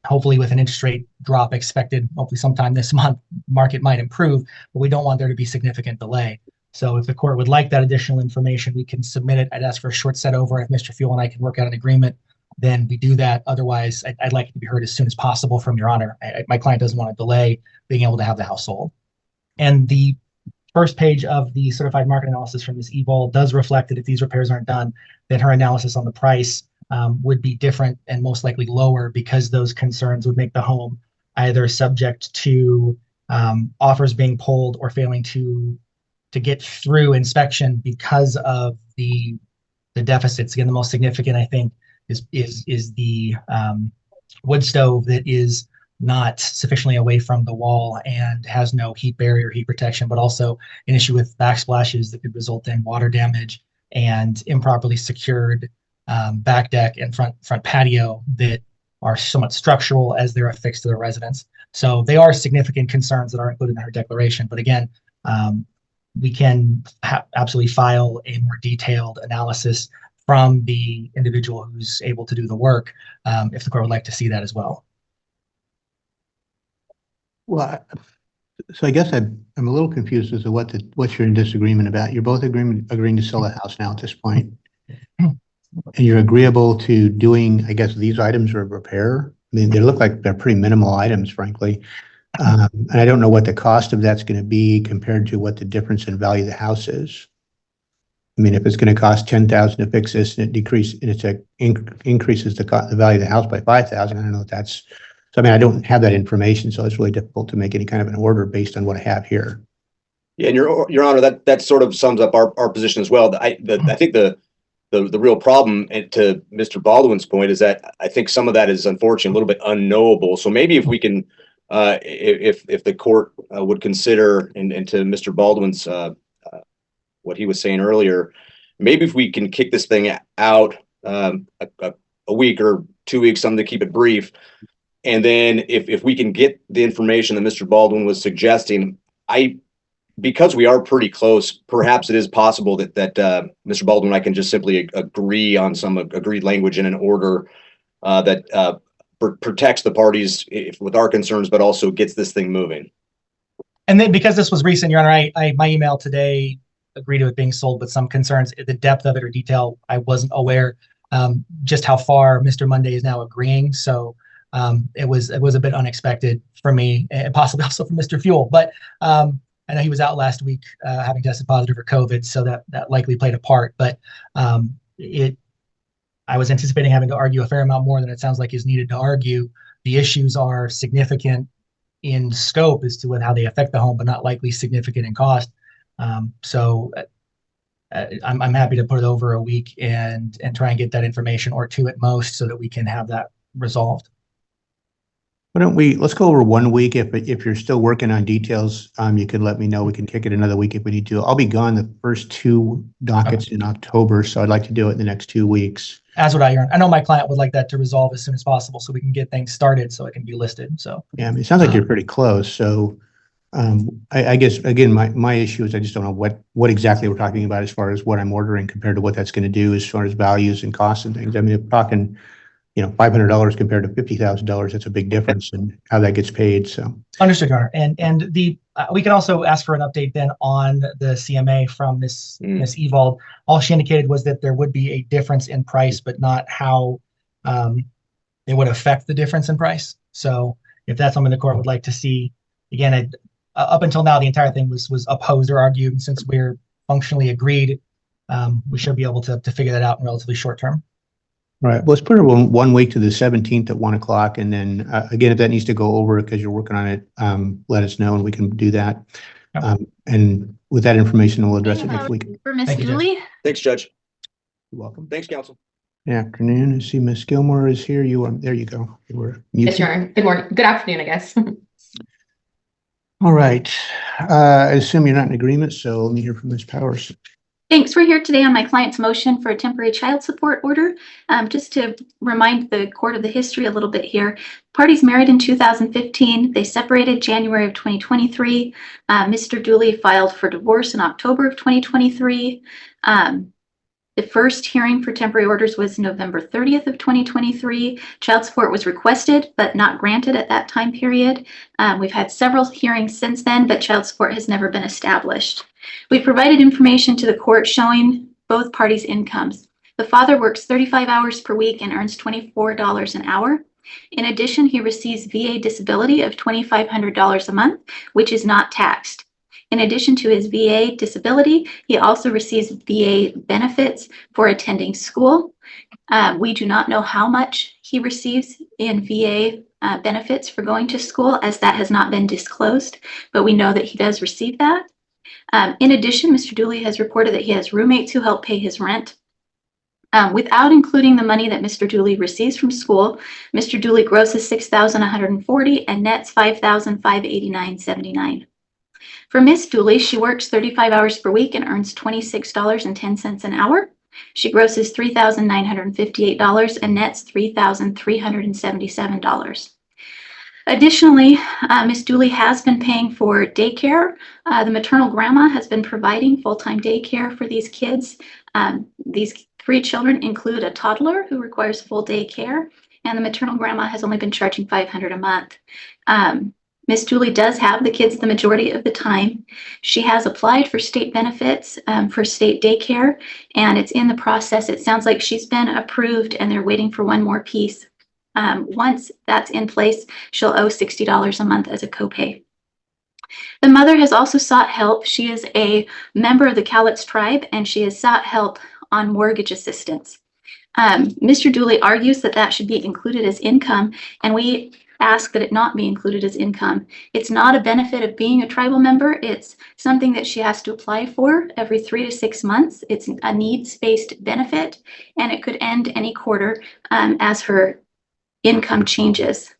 Hopefully with an interest rate drop expected, hopefully sometime this month, market might improve, but we don't want there to be significant delay. So if the court would like that additional information, we can submit it. I'd ask for a short set over. If Mr. Fuel and I can work out an agreement, then we do that. Otherwise, I'd like it to be heard as soon as possible from Your Honor. My client doesn't want to delay being able to have the house sold. And the first page of the certified market analysis from Ms. Evol does reflect that if these repairs aren't done, then her analysis on the price would be different and most likely lower, because those concerns would make the home either subject to offers being pulled or failing to get through inspection because of the deficits. Again, the most significant, I think, is the wood stove that is not sufficiently away from the wall and has no heat barrier, heat protection, but also an issue with backsplashes that could result in water damage and improperly secured back deck and front patio that are somewhat structural as they're affixed to the residence. So they are significant concerns that are included in her declaration. But again, we can absolutely file a more detailed analysis from the individual who's able to do the work, if the court would like to see that as well. Well, so I guess I'm a little confused as to what you're in disagreement about. You're both agreeing to sell the house now at this point. And you're agreeable to doing, I guess, these items of repair. I mean, they look like they're pretty minimal items, frankly. And I don't know what the cost of that's going to be compared to what the difference in value of the house is. I mean, if it's going to cost $10,000 to fix this and it increases the value of the house by $5,000, I don't know if that's. So I mean, I don't have that information, so it's really difficult to make any kind of an order based on what I have here. Yeah, and Your Honor, that sort of sums up our position as well. I think the real problem, and to Mr. Baldwin's point, is that I think some of that is unfortunately a little bit unknowable. So maybe if we can, if the court would consider, and to Mr. Baldwin's what he was saying earlier, maybe if we can kick this thing out a week or 2 weeks, something to keep it brief, and then if we can get the information that Mr. Baldwin was suggesting, because we are pretty close, perhaps it is possible that Mr. Baldwin and I can just simply agree on some agreed language in an order that protects the parties with our concerns, but also gets this thing moving. And then because this was recent, Your Honor, my email today agreed to it being sold with some concerns. The depth of it or detail, I wasn't aware just how far Mr. Monday is now agreeing. So it was a bit unexpected for me, and possibly also for Mr. Fuel. But I know he was out last week having tested positive for COVID, so that likely played a part. But I was anticipating having to argue a fair amount more than it sounds like is needed to argue. The issues are significant in scope as to how they affect the home, but not likely significant in cost. So I'm happy to put it over a week and try and get that information, or two at most, so that we can have that resolved. Why don't let's go over 1 week. If you're still working on details, you can let me know. We can kick it another week if we need to. I'll be gone the first 2 dockets in October, so I'd like to do it in the next 2 weeks. As would I, Aaron. I know my client would like that to resolve as soon as possible so we can get things started so it can be listed. So yeah, I mean, it sounds like you're pretty close. So I guess, again, my issue is I just don't know what exactly we're talking about as far as what I'm ordering compared to what that's going to do as far as values and costs and things. I mean, if we're talking, $500 compared to $50,000, that's a big difference in how that gets paid. So understood, Your Honor. And we can also ask for an update then on the CMA from Ms. Evald. All she indicated was that there would be a difference in price, but not how it would affect the difference in price. So if that's something the court would like to see, again, up until now, the entire thing was opposed or argued. And since we're functionally agreed, we should be able to figure that out in relatively short term. All right. Well, let's put it one week to the 17th at 1 o'clock. And then again, if that needs to go over because you're working on it, let us know and we can do that. Yep. And with that information, we'll address it next week. For Miss Thank you, Judge. Dooley? Thanks, Judge. You're welcome. Thanks, Council. Good afternoon. I see Miss Gilmore is here. You are, there you go. You were muted. Yes, Your Honor. Good morning. Good afternoon, I guess. All right. I assume you're not in agreement, so let me hear from Ms. Powers. Thanks. We're here today on my client's motion for a temporary child support order. Just to remind the court of the history a little bit here. Parties married in 2015. They separated January of 2023. Mr. Dooley filed for divorce in October of 2023. The first hearing for temporary orders was November 30th of 2023. Child support was requested, but not granted at that time period. We've had several hearings since then, but child support has never been established. We provided information to the court showing both parties' incomes. The father works 35 hours per week and earns $24 an hour. In addition, he receives VA disability of $2,500 a month, which is not taxed. In addition to his VA disability, he also receives VA benefits for attending school. We do not know how much he receives in VA benefits for going to school, as that has not been disclosed, but we know that he does receive that. In addition, Mr. Dooley has reported that he has roommates who help pay his rent. Without including the money that Mr. Dooley receives from school, Mr. Dooley grosses $6,140 and nets $5,589.79. For Miss Dooley, she works 35 hours per week and earns $26.10 an hour. She grosses $3,958 and nets $3,377. Additionally, Miss Dooley has been paying for daycare. The maternal grandma has been providing full-time daycare for these kids. These 3 children include a toddler who requires full day care, and the maternal grandma has only been charging $500 a month. Miss Dooley does have the kids the majority of the time. She has applied for state benefits for state daycare, and it's in the process. It sounds like she's been approved and they're waiting for one more piece. Once that's in place, she'll owe $60 a month as a copay. The mother has also sought help. She is a member of the Cowlitz tribe, and she has sought help on mortgage assistance. Mr. Dooley argues that that should be included as income, and we ask that it not be included as income. It's not a benefit of being a tribal member. It's something that she has to apply for every 3 to 6 months. It's a needs-based benefit, and it could end any quarter as her income changes.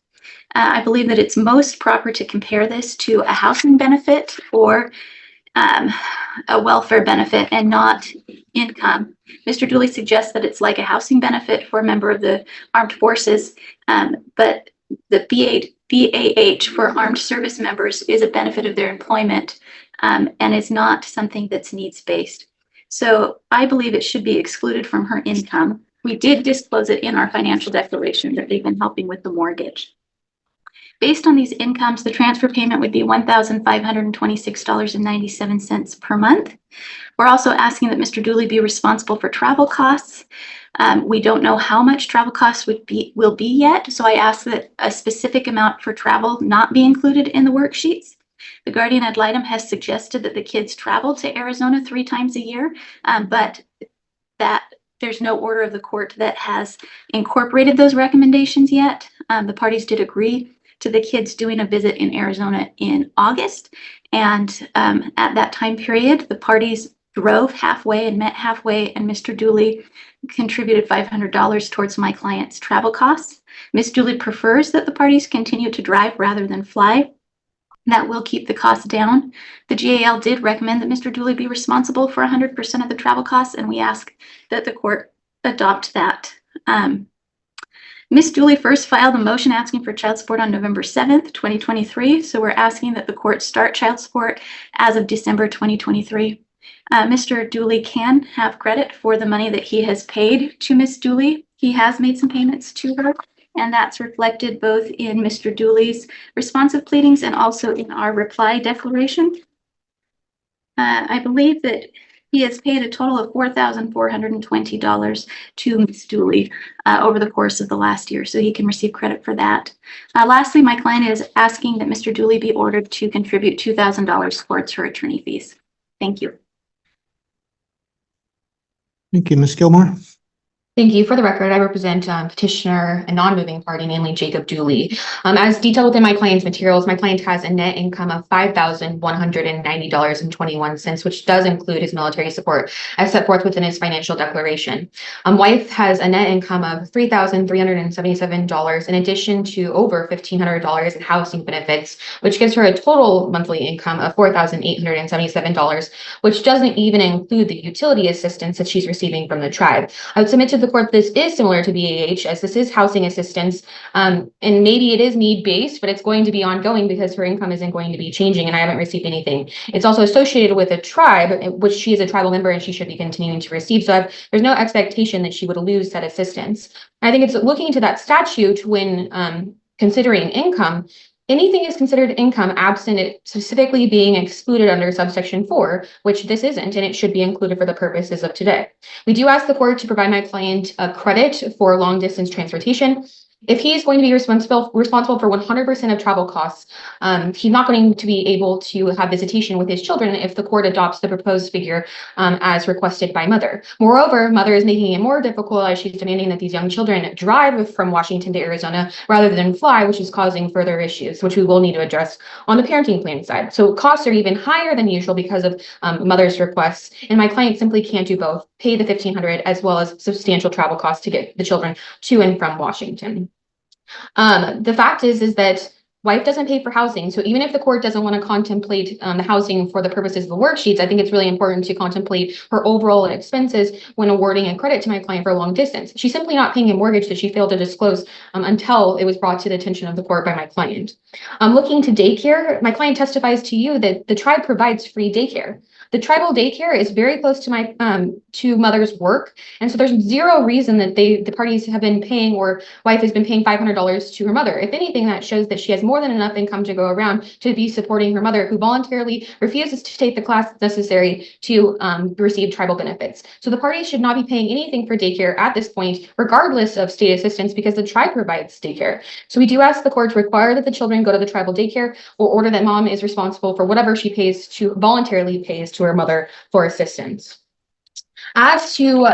I believe that it's most proper to compare this to a housing benefit or a welfare benefit and not income. Mr. Dooley suggests that it's like a housing benefit for a member of the armed forces, but the BAH for armed service members is a benefit of their employment and is not something that's needs-based. So I believe it should be excluded from her income. We did disclose it in our financial declaration that they've been helping with the mortgage. Based on these incomes, the transfer payment would be $1,526.97 per month. We're also asking that Mr. Dooley be responsible for travel costs. We don't know how much travel costs will be yet, so I ask that a specific amount for travel not be included in the worksheets. The guardian ad litem has suggested that the kids travel to Arizona 3 times a year, but that there's no order of the court that has incorporated those recommendations yet. The parties did agree to the kids doing a visit in Arizona in August. And at that time period, the parties drove halfway and met halfway, and Mr. Dooley contributed $500 towards my client's travel costs. Ms. Dooley prefers that the parties continue to drive rather than fly. That will keep the costs down. The GAL did recommend that Mr. Dooley be responsible for 100% of the travel costs, and we ask that the court adopt that. Ms. Dooley first filed a motion asking for child support on November 7th, 2023. So we're asking that the court start child support as of December 2023. Mr. Dooley can have credit for the money that he has paid to Ms. Dooley. He has made some payments to her, and that's reflected both in Mr. Dooley's responsive pleadings and also in our reply declaration. I believe that he has paid a total of $4,420 to Ms. Dooley over the course of the last year, so he can receive credit for that. Lastly, my client is asking that Mr. Dooley be ordered to contribute $2,000 towards her attorney fees. Thank you. Thank you, Ms. Gilmore. Thank you. For the record, I represent petitioner and non-moving party, namely Jacob Dooley. As detailed within my client's materials, my client has a net income of $5,190.21, which does include his military support as set forth within his financial declaration. Wife has a net income of $3,377 in addition to over $1,500 in housing benefits, which gives her a total monthly income of $4,877, which doesn't even include the utility assistance that she's receiving from the tribe. I would submit to the court this is similar to BAH, as this is housing assistance, and maybe it is need-based, but it's going to be ongoing because her income isn't going to be changing, and I haven't received anything. It's also associated with a tribe, which she is a tribal member and she should be continuing to receive. So there's no expectation that she would lose that assistance. I think it's looking to that statute when considering income. Anything is considered income absent it specifically being excluded under subsection 4, which this isn't, and it should be included for the purposes of today. We do ask the court to provide my client a credit for long distance transportation. If he's going to be responsible for 100% of travel costs, he's not going to be able to have visitation with his children if the court adopts the proposed figure as requested by mother. Moreover, mother is making it more difficult as she's demanding that these young children drive from Washington to Arizona rather than fly, which is causing further issues, which we will need to address on the parenting plan side. So costs are even higher than usual because of mother's requests, and my client simply can't do both, pay the $1,500 as well as substantial travel costs to get the children to and from Washington. The fact is that wife doesn't pay for housing. So even if the court doesn't want to contemplate the housing for the purposes of the worksheets, I think it's really important to contemplate her overall expenses when awarding a credit to my client for a long distance. She's simply not paying a mortgage that she failed to disclose until it was brought to the attention of the court by my client. Looking to daycare, my client testifies to you that the tribe provides free daycare. The tribal daycare is very close to my to mother's work, and so there's zero reason that the parties have been paying or wife has been paying $500 to her mother. If anything, that shows that she has more than enough income to go around to be supporting her mother, who voluntarily refuses to take the class necessary to receive tribal benefits. So the parties should not be paying anything for daycare at this point, regardless of state assistance, because the tribe provides daycare. So we do ask the court to require that the children go to the tribal daycare, or order that mom is responsible for whatever she voluntarily pays to her mother for assistance. As to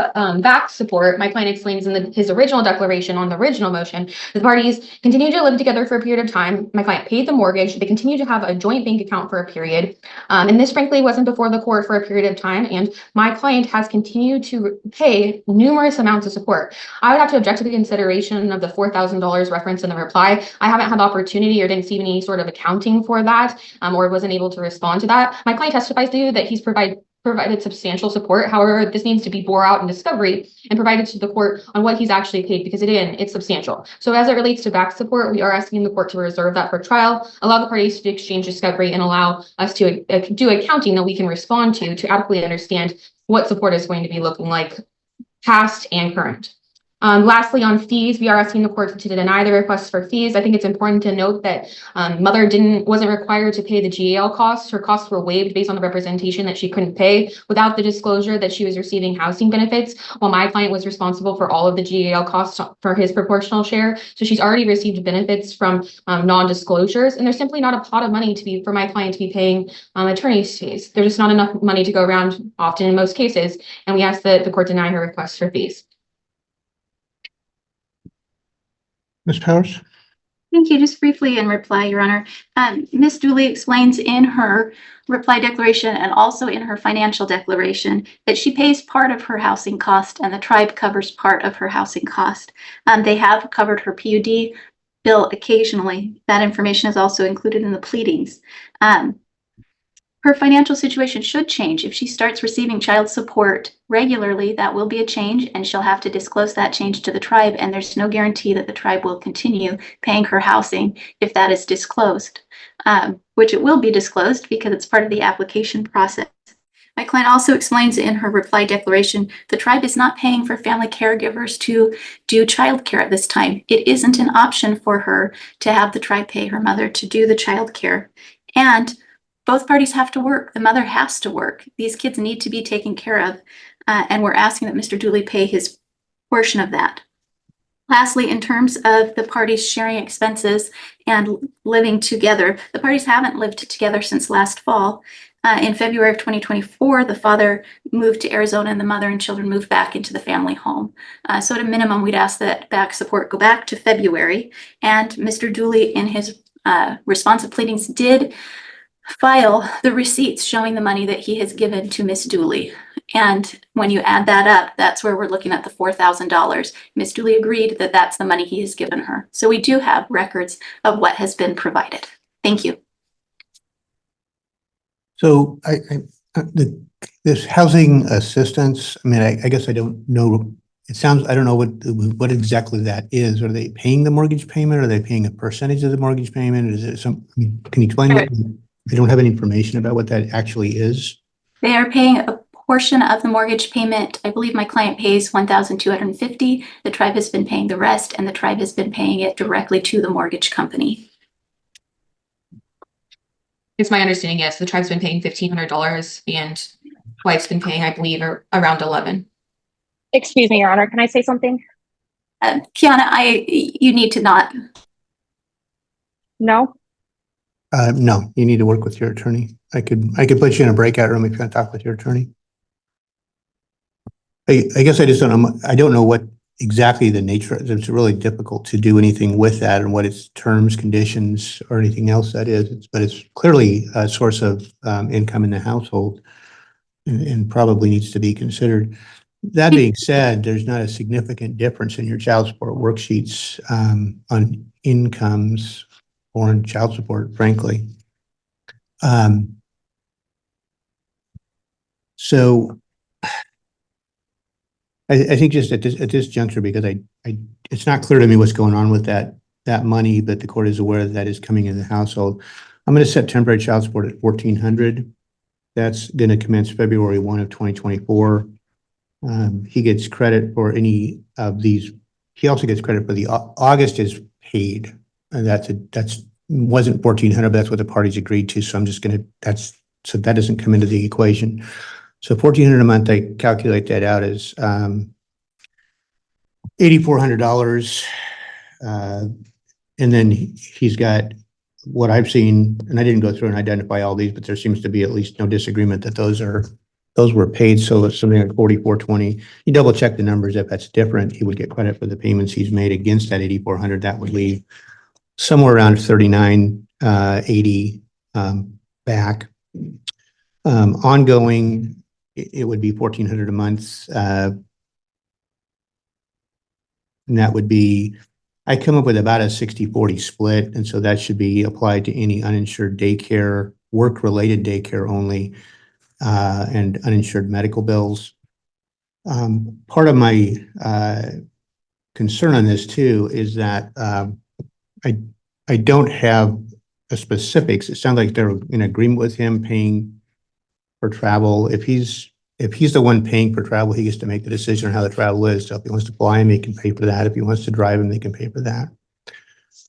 back support, my client explains in his original declaration on the original motion, the parties continue to live together for a period of time. My client paid the mortgage. They continue to have a joint bank account for a period. And this frankly wasn't before the court for a period of time. And my client has continued to pay numerous amounts of support. I would have to object to the consideration of the $4,000 reference in the reply. I haven't had the opportunity or didn't see any sort of accounting for that, or wasn't able to respond to that. My client testifies to you that he's provided substantial support. However, this needs to be bore out in discovery and provided to the court on what he's actually paid, because again, it's substantial. So as it relates to back support, we are asking the court to reserve that for trial, allow the parties to exchange discovery, and allow us to do accounting that we can respond to adequately understand what support is going to be looking like past and current. Lastly, on fees, we are asking the court to deny the request for fees. I think it's important to note that mother wasn't required to pay the GAL costs. Her costs were waived based on the representation that she couldn't pay without the disclosure that she was receiving housing benefits, while my client was responsible for all of the GAL costs for his proportional share. So she's already received benefits from non-disclosures, and there's simply not a pot of money for my client to be paying attorney's fees. There's just not enough money to go around often in most cases, and we ask that the court deny her request for fees. Ms. Powers? Thank you. Just briefly in reply, Your Honor. Ms. Dooley explains in her reply declaration and also in her financial declaration that she pays part of her housing cost and the tribe covers part of her housing cost. They have covered her PUD bill occasionally. That information is also included in the pleadings. Her financial situation should change. If she starts receiving child support regularly, that will be a change, and she'll have to disclose that change to the tribe, and there's no guarantee that the tribe will continue paying her housing if that is disclosed, which it will be disclosed because it's part of the application process. My client also explains in her reply declaration, the tribe is not paying for family caregivers to do childcare at this time. It isn't an option for her to have the tribe pay her mother to do the childcare. And both parties have to work. The mother has to work. These kids need to be taken care of, and we're asking that Mr. Dooley pay his portion of that. Lastly, in terms of the parties sharing expenses and living together, the parties haven't lived together since last fall. In February of 2024, the father moved to Arizona and the mother and children moved back into the family home. So at a minimum, we'd ask that back support go back to February. And Mr. Dooley, in his responsive pleadings, did file the receipts showing the money that he has given to Miss Dooley. And when you add that up, that's where we're looking at the $4,000. Miss Dooley agreed that that's the money he has given her. So we do have records of what has been provided. Thank you. So this housing assistance, I mean, I guess I don't know. It sounds, I don't know what exactly that is. Are they paying the mortgage payment? Are they paying a percentage of the mortgage payment? Is it some, I mean, can you explain what, I don't have any information about what that actually is. They are paying a portion of the mortgage payment. I believe my client pays $1,250. The tribe has been paying the rest, and the tribe has been paying it directly to the mortgage company. It's my understanding, yes, the tribe's been paying $1,500 and wife's been paying, I believe, around $11. Excuse me, Your Honor, can I say something? Kiana, you need to not. No? No, you need to work with your attorney. I could put you in a breakout room if you want to talk with your attorney. I guess I just don't know. I don't know what exactly the nature. It's really difficult to do anything with that and what its terms, conditions, or anything else that is. But it's clearly a source of income in the household, and probably needs to be considered. That being said, there's not a significant difference in your child support worksheets on incomes or on child support, frankly. So I think just at this juncture, because it's not clear to me what's going on with that money, but the court is aware that is coming in the household. I'm going to set temporary child support at $1,400. That's going to commence February 1 of 2024. He gets credit for any of these. He also gets credit for the August is paid, and that's wasn't $1,400, but that's what the parties agreed to. So I'm just going to so that doesn't come into the equation. So $1,400 a month, I calculate that out as $8,400, and then he's got what I've seen, and I didn't go through and identify all these, but there seems to be at least no disagreement that those were paid. So it's something like $4,420. You double check the numbers. If that's different, he would get credit for the payments he's made against that $8,400. That would leave somewhere around $3,980 back. Ongoing, it would be $1,400 a month. And that would be, I come up with about a 60-40 split. And so that should be applied to any uninsured daycare, work-related daycare only, and uninsured medical bills. Part of my concern on this too is that I don't have the specifics. It sounds like they're in agreement with him paying for travel. If he's the one paying for travel, he gets to make the decision on how the travel is. So if he wants to fly him, he can pay for that. If he wants to drive him, they can pay for that.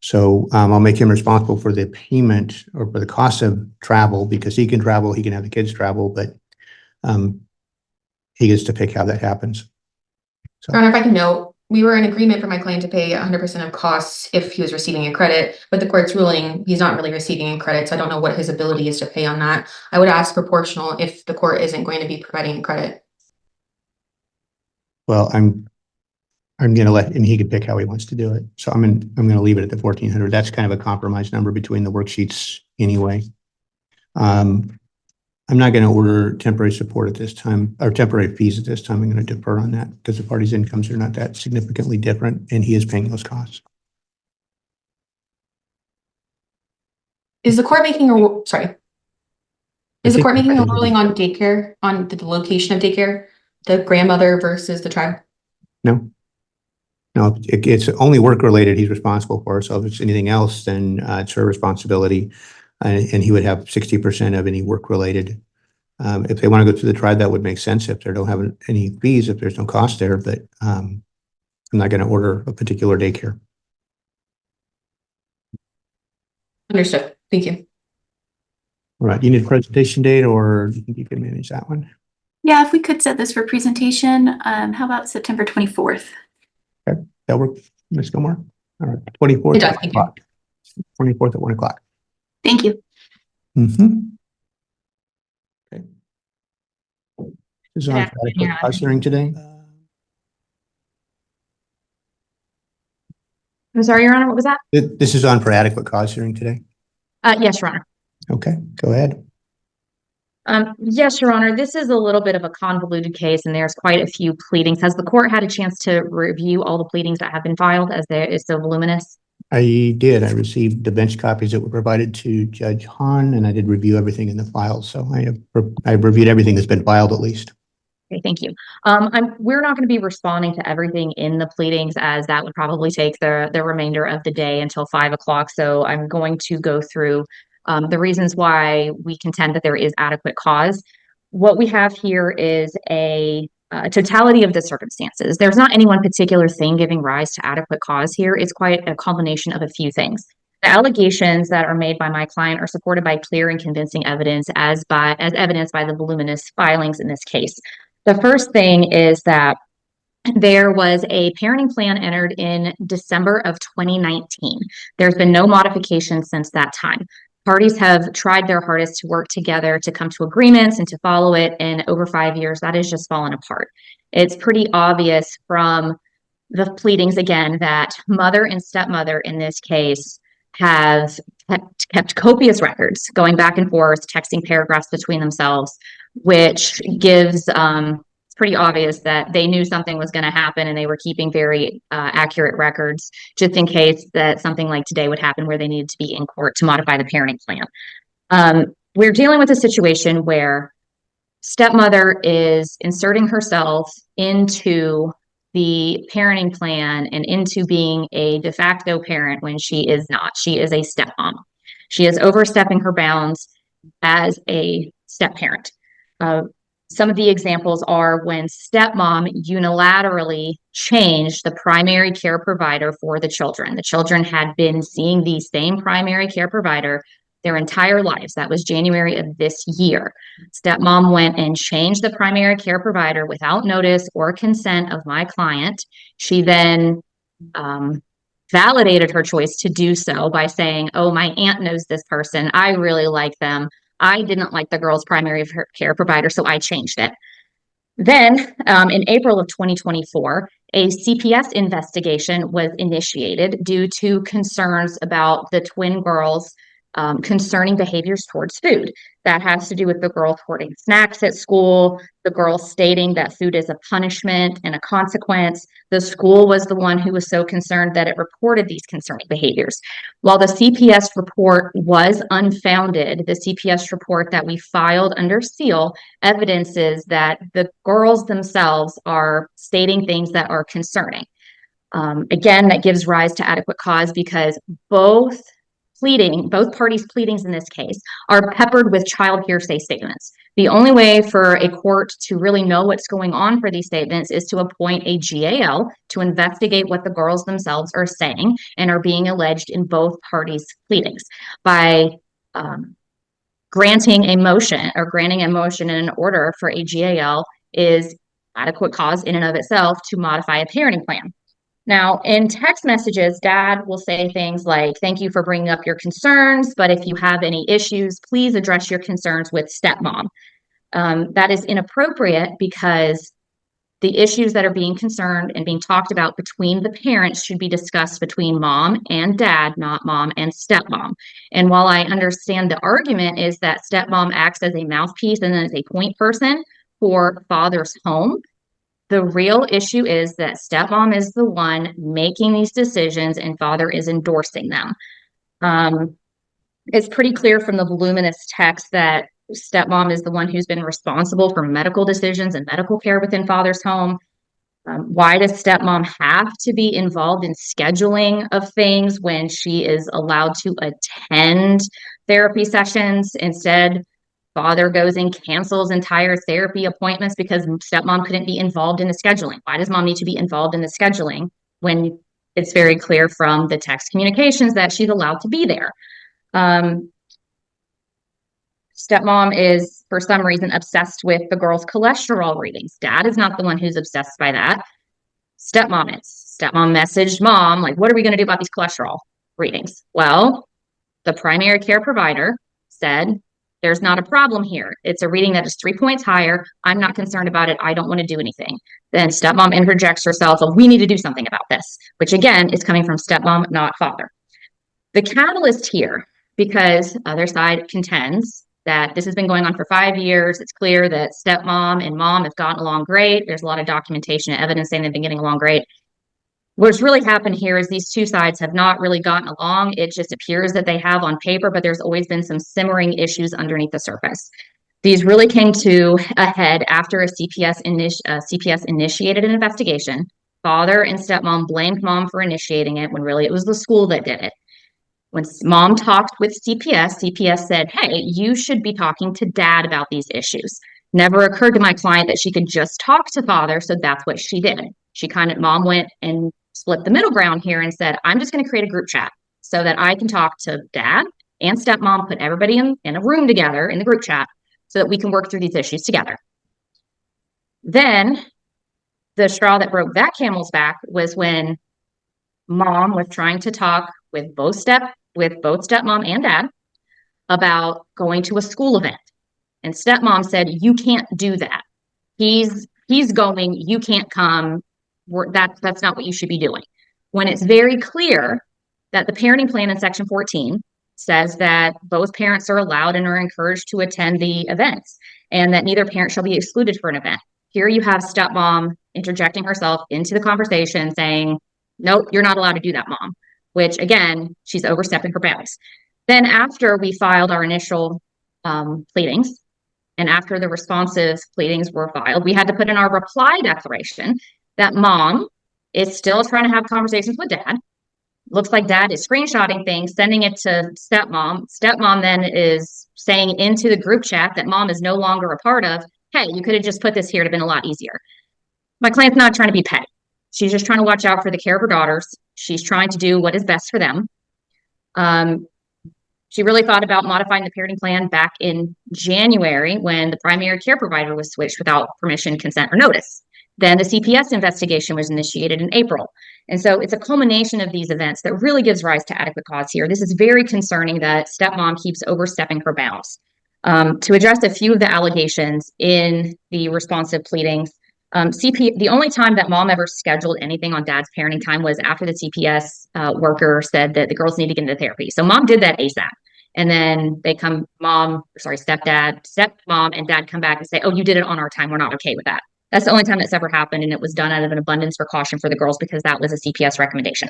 So I'll make him responsible for the payment or for the cost of travel, because he can travel, he can have the kids travel, but he gets to pick how that happens. So. Your Honor, if I can note, we were in agreement for my client to pay 100% of costs if he was receiving a credit, but the court's ruling he's not really receiving a credit, so I don't know what his ability is to pay on that. I would ask proportional if the court isn't going to be providing a credit. Well, I'm going to let, and he can pick how he wants to do it. So I'm going to leave it at the $1,400. That's kind of a compromise number between the worksheets anyway. I'm not going to order temporary support at this time, or temporary fees at this time. I'm going to defer on that because the parties' incomes are not that significantly different, and he is paying those costs. Is the court making a, sorry. Is the court making a ruling on daycare, on the location of daycare, the grandmother versus the tribe? No. No, it's only work-related he's responsible for. So if it's anything else, then it's her responsibility. And he would have 60% of any work-related. If they want to go through the tribe, that would make sense if they don't have any fees, if there's no cost there, but I'm not going to order a particular daycare. Understood. Thank you. All right. You need a presentation date, or you think you can manage that one? Yeah, if we could set this for presentation, how about September 24th? Okay. That work, Ms. Gilmore? All right. 24th at 1 o'clock. 24th at 1 o'clock. Thank you. Mm-hmm. This is on for adequate cause hearing today. I'm sorry, Your Honor, what was that? This is on for adequate cause hearing today. Yes, Your Honor. Okay, go ahead. Yes, Your Honor, this is a little bit of a convoluted case and there's quite a few pleadings. Has the court had a chance to review all the pleadings that have been filed as there is so voluminous? I did. I received the bench copies that were provided to Judge Hahn, and I did review everything in the file. So I've reviewed everything that's been filed at least. Okay, thank you. We're not going to be responding to everything in the pleadings as that would probably take the remainder of the day until 5 o'clock. So I'm going to go through the reasons why we contend that there is adequate cause. What we have here is a totality of the circumstances. There's not any one particular thing giving rise to adequate cause here. It's quite a combination of a few things. The allegations that are made by my client are supported by clear and convincing evidence as evidenced by the voluminous filings in this case. The first thing is that there was a parenting plan entered in December of 2019. There's been no modification since that time. Parties have tried their hardest to work together to come to agreements and to follow it, and over 5 years, that has just fallen apart. It's pretty obvious from the pleadings, again, that mother and stepmother in this case have kept copious records going back and forth, texting paragraphs between themselves, which gives it's pretty obvious that they knew something was going to happen and they were keeping very accurate records just in case that something like today would happen where they needed to be in court to modify the parenting plan. We're dealing with a situation where stepmother is inserting herself into the parenting plan and into being a de facto parent when she is not. She is a stepmom. She is overstepping her bounds as a step parent. Some of the examples are when stepmom unilaterally changed the primary care provider for the children. The children had been seeing the same primary care provider their entire lives. That was January of this year. Stepmom went and changed the primary care provider without notice or consent of my client. She then validated her choice to do so by saying, oh, my aunt knows this person. I really like them. I didn't like the girl's primary care provider, so I changed it. Then in April of 2024, a CPS investigation was initiated due to concerns about the twin girls concerning behaviors towards food. That has to do with the girls hoarding snacks at school, the girls stating that food is a punishment and a consequence. The school was the one who was so concerned that it reported these concerning behaviors. While the CPS report was unfounded, the CPS report that we filed under seal evidences that the girls themselves are stating things that are concerning. Again, that gives rise to adequate cause because both parties' pleadings in this case are peppered with child hearsay statements. The only way for a court to really know what's going on for these statements is to appoint a GAL to investigate what the girls themselves are saying and are being alleged in both parties' pleadings. By granting a motion in an order for a GAL is adequate cause in and of itself to modify a parenting plan. Now, in text messages, dad will say things like, thank you for bringing up your concerns, but if you have any issues, please address your concerns with stepmom. That is inappropriate because the issues that are being concerned and being talked about between the parents should be discussed between mom and dad, not mom and stepmom. And while I understand the argument is that stepmom acts as a mouthpiece and as a point person for father's home, the real issue is that stepmom is the one making these decisions and father is endorsing them. It's pretty clear from the voluminous text that stepmom is the one who's been responsible for medical decisions and medical care within father's home. Why does stepmom have to be involved in scheduling of things when she is allowed to attend therapy sessions? Instead, father goes and cancels entire therapy appointments because stepmom couldn't be involved in the scheduling. Why does mom need to be involved in the scheduling when it's very clear from the text communications that she's allowed to be there? Stepmom is, for some reason, obsessed with the girls' cholesterol readings. Dad is not the one who's obsessed by that. Stepmom is. Stepmom messaged mom, like, what are we going to do about these cholesterol readings? Well, the primary care provider said, There's not a problem here. It's a reading that is 3 points higher. I'm not concerned about it. I don't want to do anything. Then stepmom interjects herself, well, we need to do something about this, which again is coming from stepmom, not father. The catalyst here, because other side contends that this has been going on for 5 years. It's clear that stepmom and mom have gotten along great. There's a lot of documentation and evidence saying they've been getting along great. What's really happened here is these two sides have not really gotten along. It just appears that they have on paper, but there's always been some simmering issues underneath the surface. These really came to a head after a CPS initiated an investigation. Father and stepmom blamed mom for initiating it when really it was the school that did it. When mom talked with CPS said, hey, you should be talking to dad about these issues. Never occurred to my client that she could just talk to father, so that's what she did. Mom went and split the middle ground here and said, I'm just going to create a group chat so that I can talk to dad and stepmom, put everybody in a room together in the group chat so that we can work through these issues together. Then the straw that broke that camel's back was when mom was trying to talk with both stepmom and dad about going to a school event. And stepmom said, you can't do that. He's going, you can't come. That's not what you should be doing. When it's very clear that the parenting plan in section 14 says that both parents are allowed and are encouraged to attend the events and that neither parent shall be excluded for an event. Here you have stepmom interjecting herself into the conversation saying, nope, you're not allowed to do that, mom, which again, she's overstepping her bounds. Then after we filed our initial pleadings and after the responsive pleadings were filed, we had to put in our reply declaration that mom is still trying to have conversations with dad. Looks like dad is screenshotting things, sending it to stepmom. Stepmom then is saying into the group chat that mom is no longer a part of, hey, you could have just put this here, it'd have been a lot easier. My client's not trying to be petty. She's just trying to watch out for the care of her daughters. She's trying to do what is best for them. She really thought about modifying the parenting plan back in January when the primary care provider was switched without permission, consent, or notice. Then the CPS investigation was initiated in April. And so it's a culmination of these events that really gives rise to adequate cause here. This is very concerning that stepmom keeps overstepping her bounds. To address a few of the allegations in the responsive pleadings, the only time that mom ever scheduled anything on dad's parenting time was after the CPS worker said that the girls need to get into therapy. So mom did that ASAP. And then stepmom and dad come back and say, oh, you did it on our time. We're not okay with that. That's the only time that's ever happened. And it was done out of an abundance for caution for the girls because that was a CPS recommendation.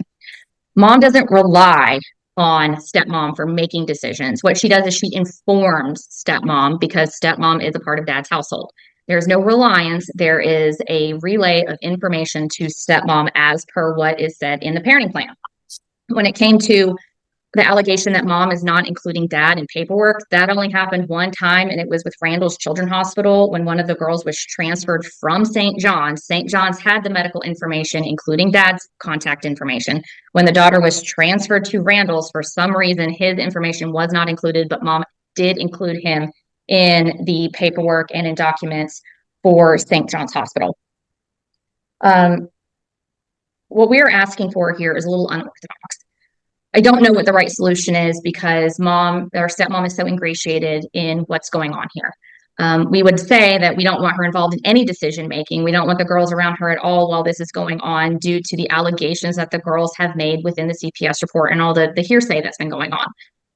Mom doesn't rely on stepmom for making decisions. What she does is she informs stepmom because stepmom is a part of dad's household. There's no reliance. There is a relay of information to stepmom as per what is said in the parenting plan. When it came to the allegation that mom is not including dad in paperwork, that only happened one time, and it was with Randall's Children's Hospital when one of the girls was transferred from St. John's. St. John's had the medical information, including dad's contact information. When the daughter was transferred to Randall's, for some reason, his information was not included, but mom did include him in the paperwork and in documents for St. John's Hospital. What we're asking for here is a little unorthodox. I don't know what the right solution is because mom or stepmom is so ingratiated in what's going on here. We would say that we don't want her involved in any decision making. We don't want the girls around her at all while this is going on due to the allegations that the girls have made within the CPS report and all the hearsay that's been going on.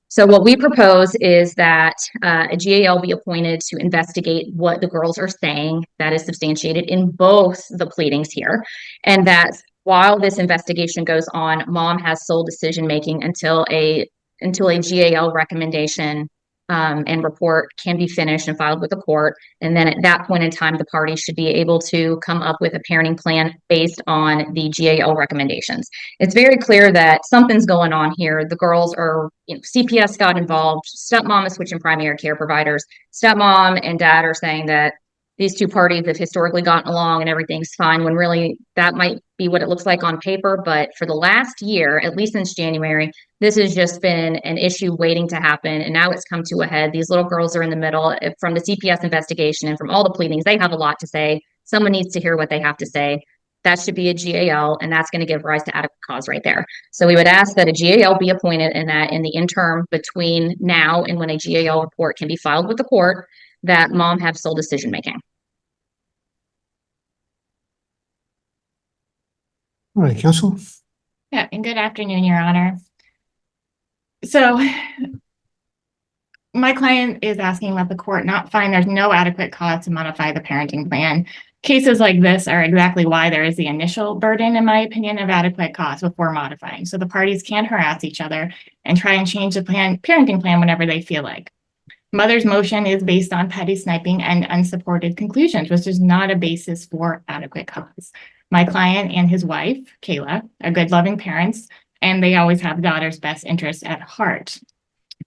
So what we propose is that a GAL be appointed to investigate what the girls are saying that is substantiated in both the pleadings here, and that while this investigation goes on, mom has sole decision making until a GAL recommendation and report can be finished and filed with the court. And then at that point in time, the parties should be able to come up with a parenting plan based on the GAL recommendations. It's very clear that something's going on here. The girls are, CPS got involved. Stepmom is switching primary care providers. Stepmom and dad are saying that these two parties have historically gotten along and everything's fine, when really that might be what it looks like on paper. But for the last year, at least since January, this has just been an issue waiting to happen. And now it's come to a head. These little girls are in the middle. From the CPS investigation and from all the pleadings, they have a lot to say. Someone needs to hear what they have to say. that should be a GAL, and that's going to give rise to adequate cause right there. So we would ask that a GAL be appointed, and that in the interim between now and when a GAL report can be filed with the court, that mom have sole decision making. All right, counsel. Yeah, and good afternoon, Your Honor. So my client is asking that the court not find there's no adequate cause to modify the parenting plan. Cases like this are exactly why there is the initial burden, in my opinion, of adequate cause before modifying. So the parties can harass each other and try and change the parenting plan whenever they feel like. Mother's motion is based on petty sniping and unsupported conclusions, which is not a basis for adequate cause. My client and his wife, Kayla, are good, loving parents, and they always have daughter's best interest at heart.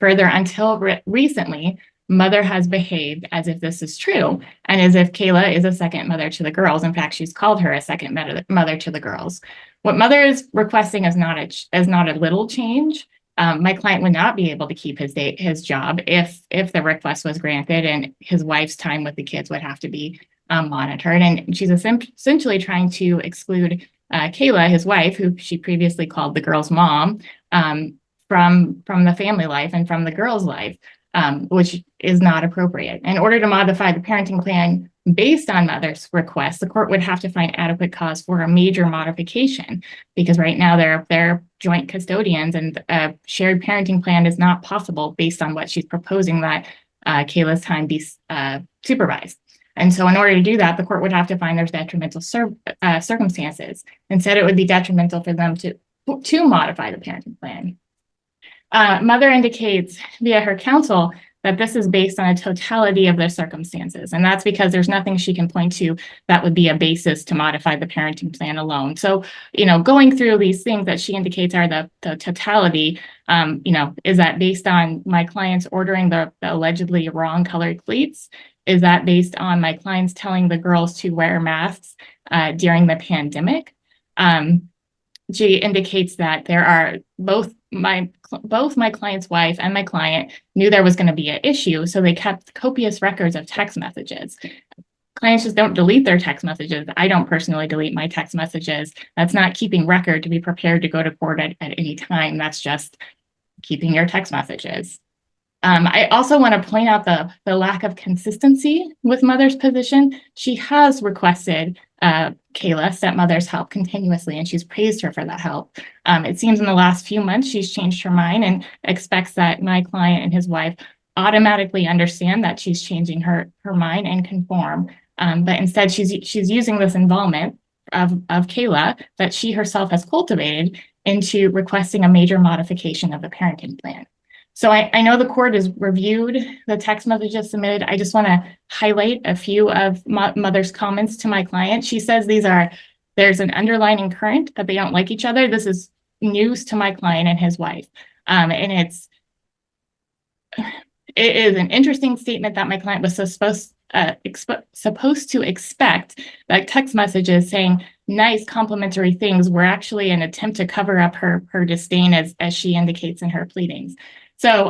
Further, until recently, mother has behaved as if this is true and as if Kayla is a second mother to the girls. In fact, she's called her a second mother to the girls. What mother is requesting is not a little change. My client would not be able to keep his job if the request was granted, and his wife's time with the kids would have to be monitored. And she's essentially trying to exclude Kayla, his wife, who she previously called the girl's mom, from the family life and from the girl's life, which is not appropriate. In order to modify the parenting plan based on mother's request, the court would have to find adequate cause for a major modification, because right now they're joint custodians, and a shared parenting plan is not possible based on what she's proposing that Kayla's time be supervised. And so in order to do that, the court would have to find there's detrimental circumstances. Instead, it would be detrimental for them to modify the parenting plan. Mother indicates via her counsel that this is based on a totality of their circumstances. And that's because there's nothing she can point to that would be a basis to modify the parenting plan alone. So, going through these things that she indicates are the totality, is that based on my clients ordering the allegedly wrong colored cleats? Is that based on my clients telling the girls to wear masks during the pandemic? She indicates that there are both my client's wife and my client knew there was going to be an issue, so they kept copious records of text messages. Clients just don't delete their text messages. I don't personally delete my text messages. That's not keeping record to be prepared to go to court at any time. That's just keeping your text messages. I also want to point out the lack of consistency with mother's position. She has requested Kayla, stepmother's help continuously, and she's praised her for that help. It seems in the last few months, she's changed her mind and expects that my client and his wife automatically understand that she's changing her mind and conform. But instead, she's using this involvement of Kayla that she herself has cultivated into requesting a major modification of the parenting plan. So I know the court has reviewed the text messages submitted. I just want to highlight a few of mother's comments to my client. She says there's an underlying current that they don't like each other. This is news to my client and his wife. And it is an interesting statement that my client was supposed to expect that text messages saying nice complimentary things were actually an attempt to cover up her disdain, as she indicates in her pleadings. So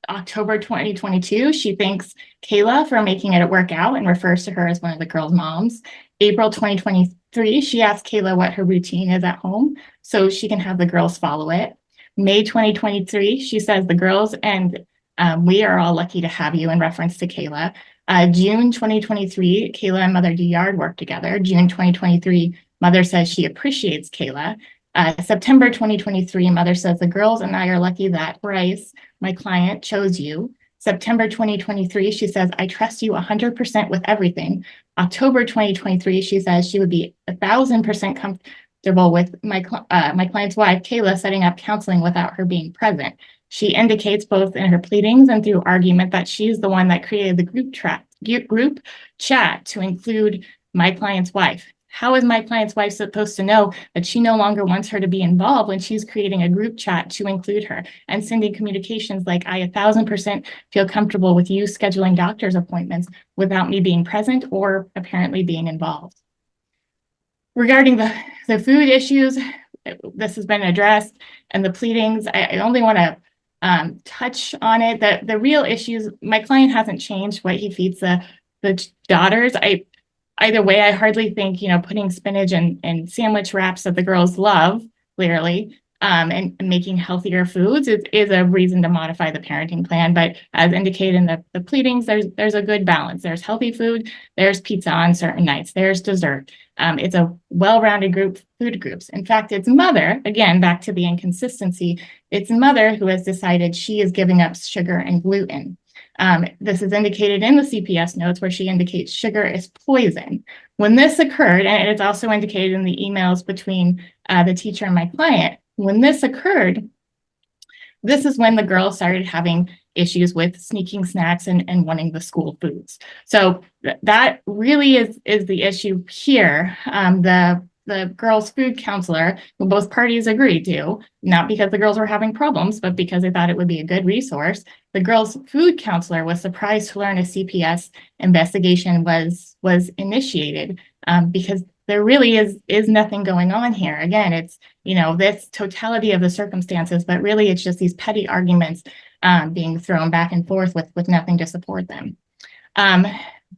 October 2022, she thanks Kayla for making it work out and refers to her as one of the girls' moms. April 2023, she asks Kayla what her routine is at home so she can have the girls follow it. May 2023, she says the girls and we are all lucky to have you, in reference to Kayla. June 2023, Kayla and Mother do yard work together. June 2023, Mother says she appreciates Kayla. September 2023, Mother says the girls and I are lucky that Bryce, my client, chose you. September 2023, she says, I trust you 100% with everything. October 2023, she says she would be 1,000% comfortable with my client's wife, Kayla, setting up counseling without her being present. She indicates both in her pleadings and through argument that she's the one that created the group chat to include my client's wife. How is my client's wife supposed to know that she no longer wants her to be involved when she's creating a group chat to include her and sending communications like, I 1,000% feel comfortable with you scheduling doctor's appointments without me being present or apparently being involved? Regarding the food issues, this has been addressed, and the pleadings, I only want to touch on it. The real issues, my client hasn't changed what he feeds the daughters. either way, I hardly think, putting spinach and sandwich wraps that the girls love, clearly, and making healthier foods is a reason to modify the parenting plan. But as indicated in the pleadings, there's a good balance. There's healthy food, there's pizza on certain nights, there's dessert. It's a well-rounded food groups. In fact, it's mother, again, back to the inconsistency, it's mother who has decided she is giving up sugar and gluten. This is indicated in the CPS notes where she indicates sugar is poison. When this occurred, and it's also indicated in the emails between the teacher and my client, when this occurred, this is when the girl started having issues with sneaking snacks and wanting the school foods. So that really is the issue here. The girls' food counselor, who both parties agreed to, not because the girls were having problems, but because they thought it would be a good resource. The girls' food counselor was surprised to learn a CPS investigation was initiated because there really is nothing going on here. Again, it's, this totality of the circumstances, but really it's just these petty arguments being thrown back and forth with nothing to support them.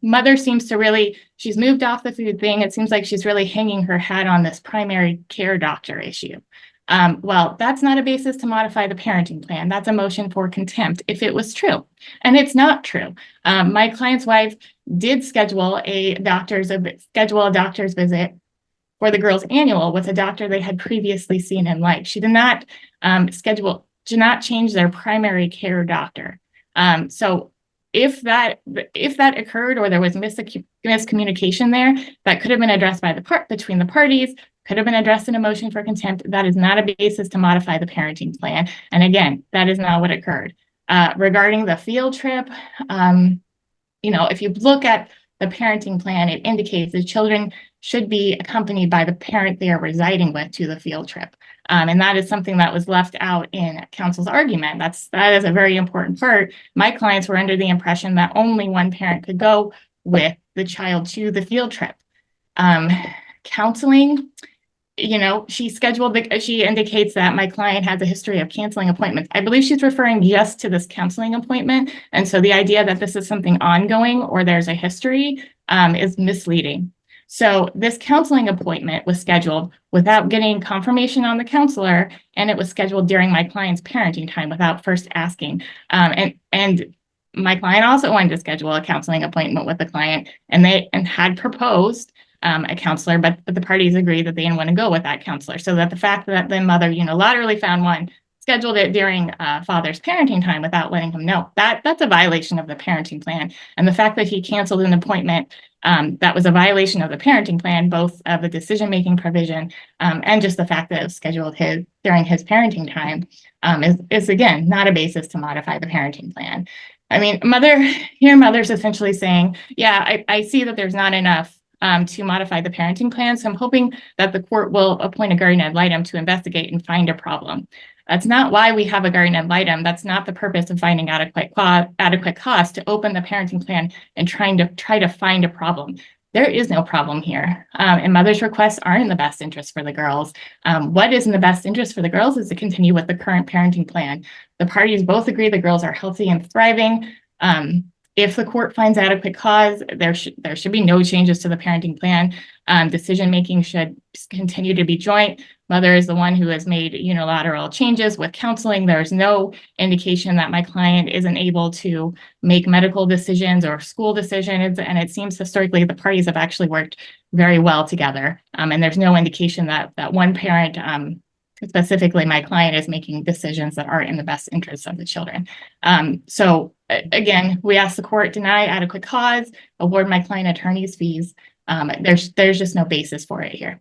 Mother seems to she's moved off the food thing. It seems like she's really hanging her hat on this primary care doctor issue. Well, that's not a basis to modify the parenting plan. That's a motion for contempt if it was true. And it's not true. My client's wife did schedule a doctor's visit for the girls' annual with a doctor they had previously seen and liked. She did not change their primary care doctor. So if that occurred or there was miscommunication there, that could have been addressed between the parties, could have been addressed in a motion for contempt. That is not a basis to modify the parenting plan. And again, that is not what occurred. Regarding the field trip, if you look at the parenting plan, it indicates that children should be accompanied by the parent they are residing with to the field trip. And that is something that was left out in counsel's argument. That is a very important part. My clients were under the impression that only one parent could go with the child to the field trip. Counseling, she indicates that my client has a history of canceling appointments. I believe she's referring just to this counseling appointment. And so the idea that this is something ongoing or there's a history is misleading. So this counseling appointment was scheduled without getting confirmation on the counselor, and it was scheduled during my client's parenting time without first asking. And my client also wanted to schedule a counseling appointment with the client, and had proposed a counselor, but the parties agreed that they didn't want to go with that counselor. So that the fact that the mother unilaterally found one, scheduled it during father's parenting time without letting him know, that's a violation of the parenting plan. And the fact that he canceled an appointment that was a violation of the parenting plan, both of the decision-making provision and just the fact that it was scheduled during his parenting time is again, not a basis to modify the parenting plan. I mean, mother's essentially saying, yeah, I see that there's not enough to modify the parenting plan. So I'm hoping that the court will appoint a guardian ad litem to investigate and find a problem. That's not why we have a guardian ad litem. That's not the purpose of finding adequate cost to open the parenting plan and try to find a problem. There is no problem here. And mother's requests aren't in the best interest for the girls. What is in the best interest for the girls is to continue with the current parenting plan. The parties both agree the girls are healthy and thriving. If the court finds adequate cause, there should be no changes to the parenting plan. Decision-making should continue to be joint. Mother is the one who has made unilateral changes with counseling. There's no indication that my client isn't able to make medical decisions or school decisions. And it seems historically the parties have actually worked very well together. And there's no indication that one parent, specifically my client, is making decisions that aren't in the best interests of the children. So again, we ask the court deny adequate cause, award my client attorney's fees. There's just no basis for it here.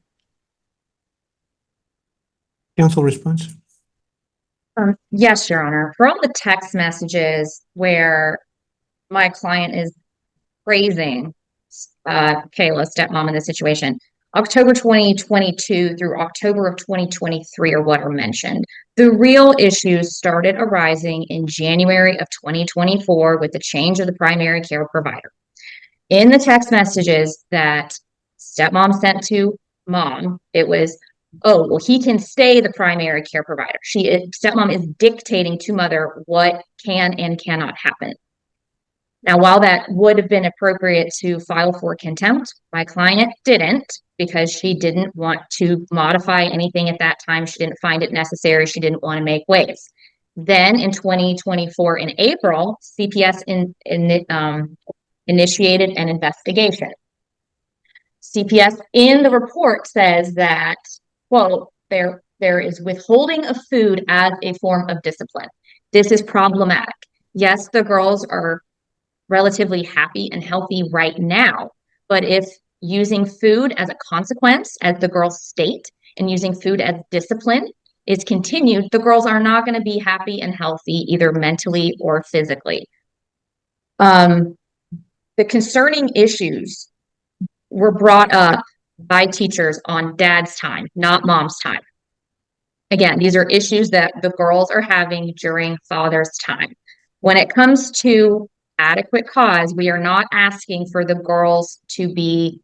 Counsel response? Yes, Your Honor. For all the text messages where my client is praising Kayla, stepmom, in this situation, October 2022 through October of 2023 are what are mentioned. The real issues started arising in January of 2024 with the change of the primary care provider. In the text messages that stepmom sent to mom, it was, oh, well, he can stay the primary care provider. Stepmom is dictating to mother what can and cannot happen. Now, while that would have been appropriate to file for contempt, my client didn't because she didn't want to modify anything at that time. She didn't find it necessary. She didn't want to make waves. Then in 2024, in April, CPS initiated an investigation. CPS in the report says that, quote, there is withholding of food as a form of discipline. This is problematic. Yes, the girls are relatively happy and healthy right now, but if using food as a consequence, as the girls state, and using food as discipline is continued, the girls are not going to be happy and healthy, either mentally or physically. The concerning issues were brought up by teachers on dad's time, not mom's time. Again, these are issues that the girls are having during father's time. When it comes to adequate cause, we are not asking for the girls to be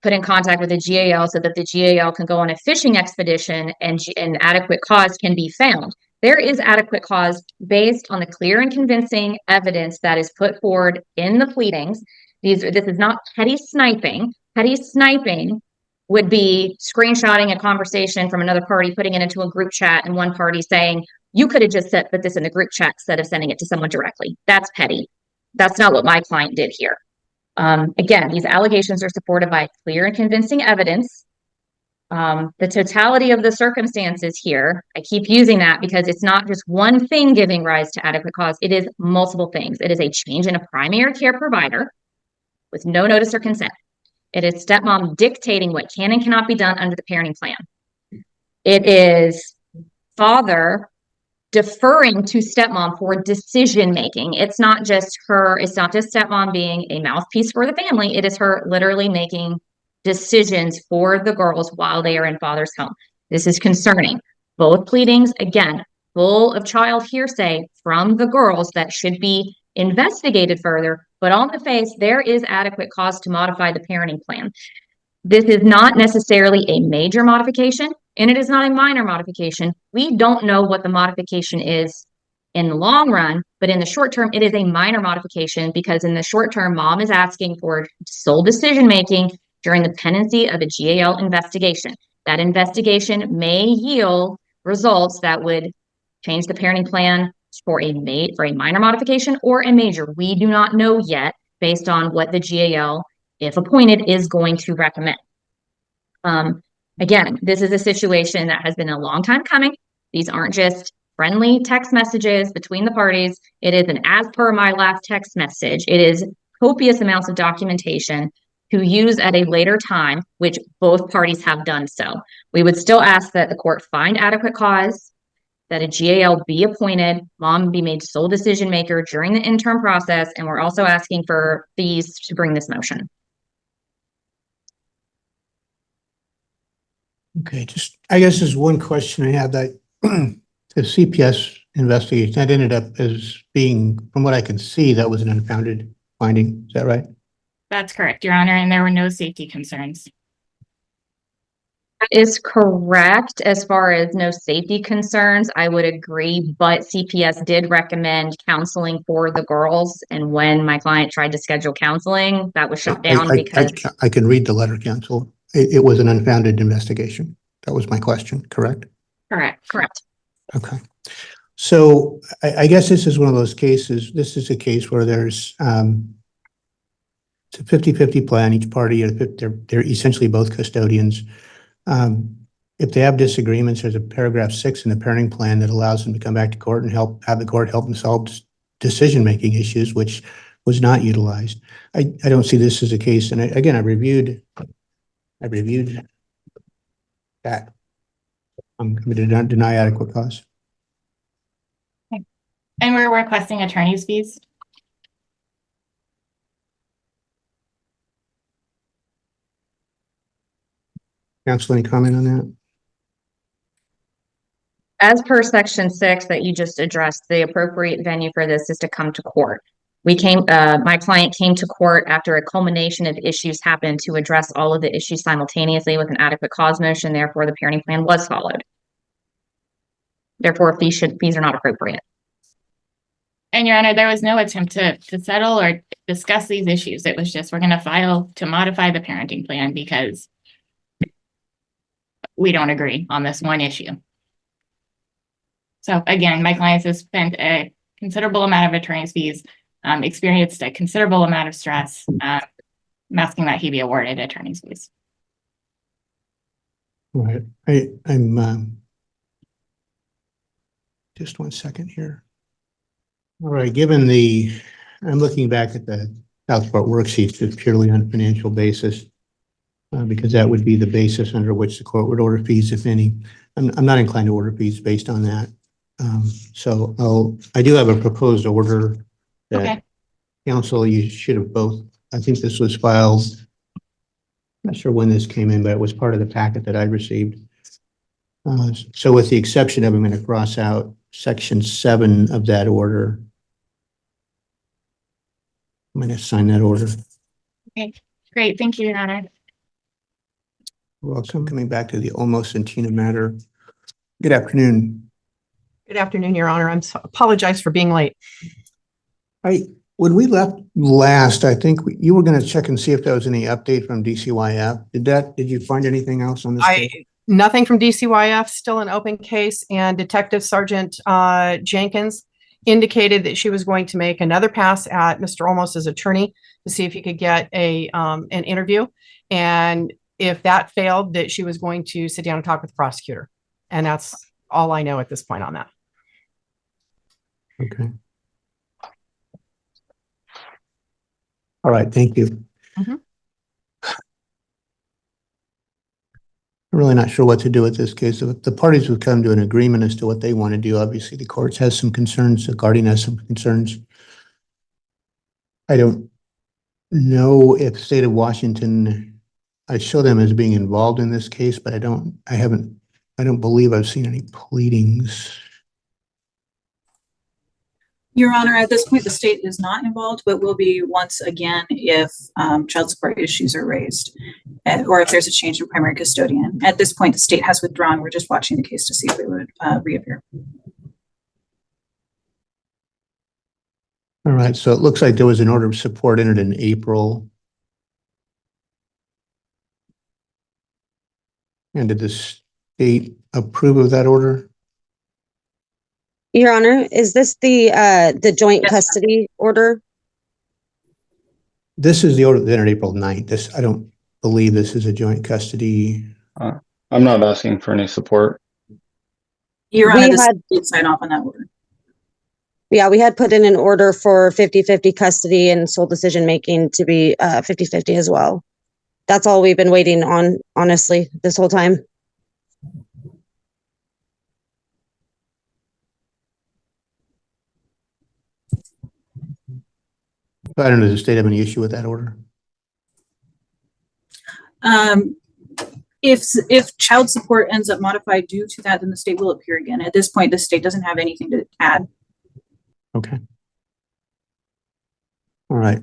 put in contact with the GAL so that the GAL can go on a fishing expedition and adequate cause can be found. There is adequate cause based on the clear and convincing evidence that is put forward in the pleadings. This is not petty sniping. Petty sniping would be screenshotting a conversation from another party, putting it into a group chat, and one party saying, you could have just put this in the group chat instead of sending it to someone directly. That's petty. That's not what my client did here. Again, these allegations are supported by clear and convincing evidence. The totality of the circumstances here, I keep using that because it's not just one thing giving rise to adequate cause. It is multiple things. It is a change in a primary care provider with no notice or consent. It is stepmom dictating what can and cannot be done under the parenting plan. It is father deferring to stepmom for decision making. It's not just stepmom being a mouthpiece for the family. It is her literally making decisions for the girls while they are in father's home. This is concerning. Both pleadings, again, full of child hearsay from the girls that should be investigated further, but on the face, there is adequate cause to modify the parenting plan. This is not necessarily a major modification, and it is not a minor modification. We don't know what the modification is in the long run, but in the short term, it is a minor modification because in the short term, mom is asking for sole decision-making during the pendency of a GAL investigation. That investigation may yield results that would change the parenting plan for a minor modification or a major. We do not know yet based on what the GAL, if appointed, is going to recommend. Again, this is a situation that has been a long time coming. These aren't just friendly text messages between the parties. It is an as per my last text message. It is copious amounts of documentation to use at a later time, which both parties have done so. We would still ask that the court find adequate cause, that a GAL be appointed, mom be made sole decision maker during the interim process, and we're also asking for fees to bring this motion. Okay, I guess there's one question I have that the CPS investigation, that ended up as being, from what I can see, that was an unfounded finding. Is that right? That's correct, Your Honor, and there were no safety concerns. That is correct. As far as no safety concerns, I would agree, but CPS did recommend counseling for the girls, and when my client tried to schedule counseling, that was shut down because I can read the letter, counsel. It was an unfounded investigation. That was my question, correct? Correct. Okay. So I guess this is one of those cases, this is a case where there's it's a 50-50 plan. Each party, they're essentially both custodians. If they have disagreements, there's a paragraph 6 in the parenting plan that allows them to come back to court and have the court help them solve decision-making issues, which was not utilized. I don't see this as a case. And again, I reviewed that. I'm going to deny adequate cause. Okay. And we're requesting attorney's fees. Counsel, any comment on that? As per section 6 that you just addressed, the appropriate venue for this is to come to court. My client came to court after a culmination of issues happened to address all of the issues simultaneously with an adequate cause motion. Therefore, the parenting plan was followed. Therefore, fees are not appropriate. And Your Honor, there was no attempt to settle or discuss these issues. It was just, we're going to file to modify the parenting plan because we don't agree on this one issue. So again, my clients have spent a considerable amount of attorney's fees, experienced a considerable amount of stress. I'm asking that he be awarded attorney's fees. All right. I'm just 1 second here. All right, I'm looking back at the Southport worksheets just purely on financial basis, because that would be the basis under which the court would order fees, if any. I'm not inclined to order fees based on that. So I do have a proposed order that counsel, you should have both, I think this was filed, I'm not sure when this came in, but it was part of the packet that I received. So with the exception of, I'm going to cross out section 7 of that order. I'm going to sign that order. Okay, great. Thank you, Your Honor. Welcome. Coming back to the Olmos and Tina matter. Good afternoon. Good afternoon, Your Honor. Apologize for being late. When we left last, I think you were going to check and see if there was any update from DCYF. Did you find anything else on this case? Nothing from DCYF, still an open case, and Detective Sergeant Jenkins indicated that she was going to make another pass at Mr. Olmos' attorney to see if he could get an interview. And if that failed, that she was going to sit down and talk with the prosecutor. And that's all I know at this point on that. Okay. All right, thank you. Mm-hmm. I'm really not sure what to do with this case. If the parties would come to an agreement as to what they want to do, obviously the courts has some concerns, the guardian has some concerns. I don't know if the state of Washington, I show them as being involved in this case, but I don't believe I've seen any pleadings. Your Honor, at this point, the state is not involved, but will be once again if child support issues are raised or if there's a change in primary custodian. At this point, the state has withdrawn. We're just watching the case to see if it would reappear. All right, so it looks like there was an order of support entered in April. And did the state approve of that order? Your Honor, is this the joint custody order? This is the order that entered April 9th. I don't believe this is a joint custody. I'm not asking for any support. Your Honor, the state sign off on that order. Yeah, we had put in an order for 50-50 custody and sole decision making to be 50-50 as well. That's all we've been waiting on, honestly, this whole time. I don't know, does the state have any issue with that order? If child support ends up modified due to that, then the state will appear again. At this point, the state doesn't have anything to add. Okay. All right.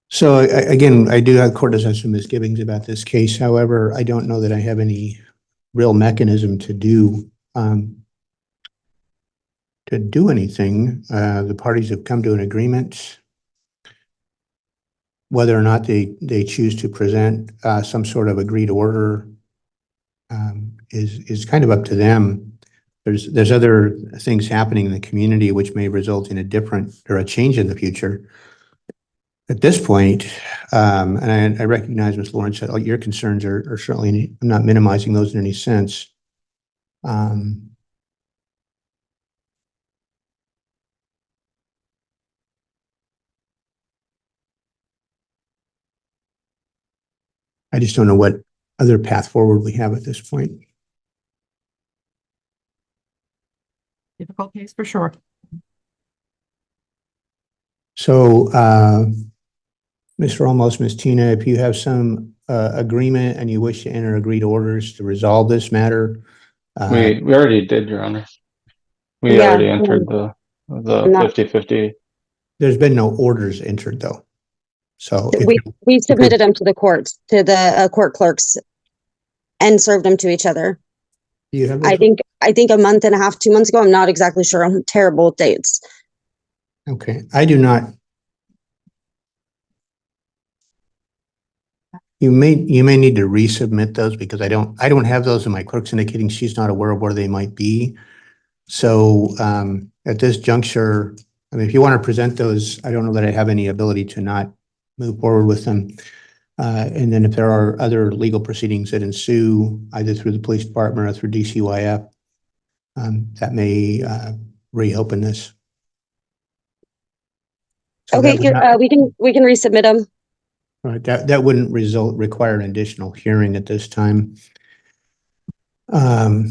So again, I do have, court does have some misgivings about this case. However, I don't know that I have any real mechanism to do anything. The parties have come to an agreement. Whether or not they choose to present some sort of agreed order is kind of up to them. There's other things happening in the community which may result in a change in the future. At this point, and I recognize, Ms. Lawrence, that your concerns are certainly, I'm not minimizing those in any sense. I just don't know what other path forward we have at this point. Difficult case for sure. So, Mr. Olmos, Ms. Tina, if you have some agreement and you wish to enter agreed orders to resolve this matter. We already did, Your Honor. We already entered the 50-50. There's been no orders entered though. So we submitted them to the courts, to the court clerks, and served them to each other. You have I think a month and a half, 2 months ago. I'm not exactly sure. I'm terrible with dates. Okay, I do not. You may need to resubmit those because I don't have those and my clerk's indicating she's not aware of where they might be. So at this juncture, I mean, if you want to present those, I don't know that I have any ability to not move forward with them. And then if there are other legal proceedings that ensue, either through the police department or through DCYF, that may reopen this. So okay, we can resubmit them. Right, that wouldn't require an additional hearing at this time. I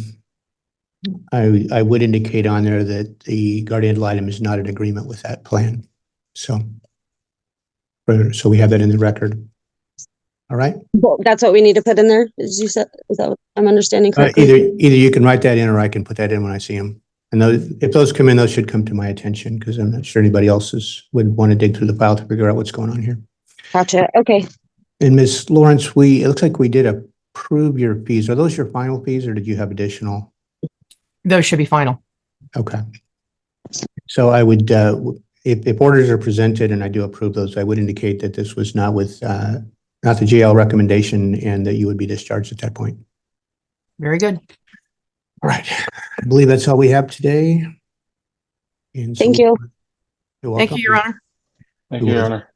would indicate on there that the guardian ad litem is not in agreement with that plan. So we have that in the record. All right. Well, that's what we need to put in there. Is that what I'm understanding correctly? Either you can write that in or I can put that in when I see them. And if those come in, those should come to my attention because I'm not sure anybody else would want to dig through the file to figure out what's going on here. Gotcha. Okay. And Ms. Lawrence, it looks like we did approve your fees. Are those your final fees or did you have additional? Those should be final. Okay. So I would, if orders are presented and I do approve those, I would indicate that this was not with, not the GL recommendation and that you would be discharged at that point. Very good. All right. I believe that's all we have today. And so thank you. You're welcome. Thank you, Your Honor. Thank you, Your Honor.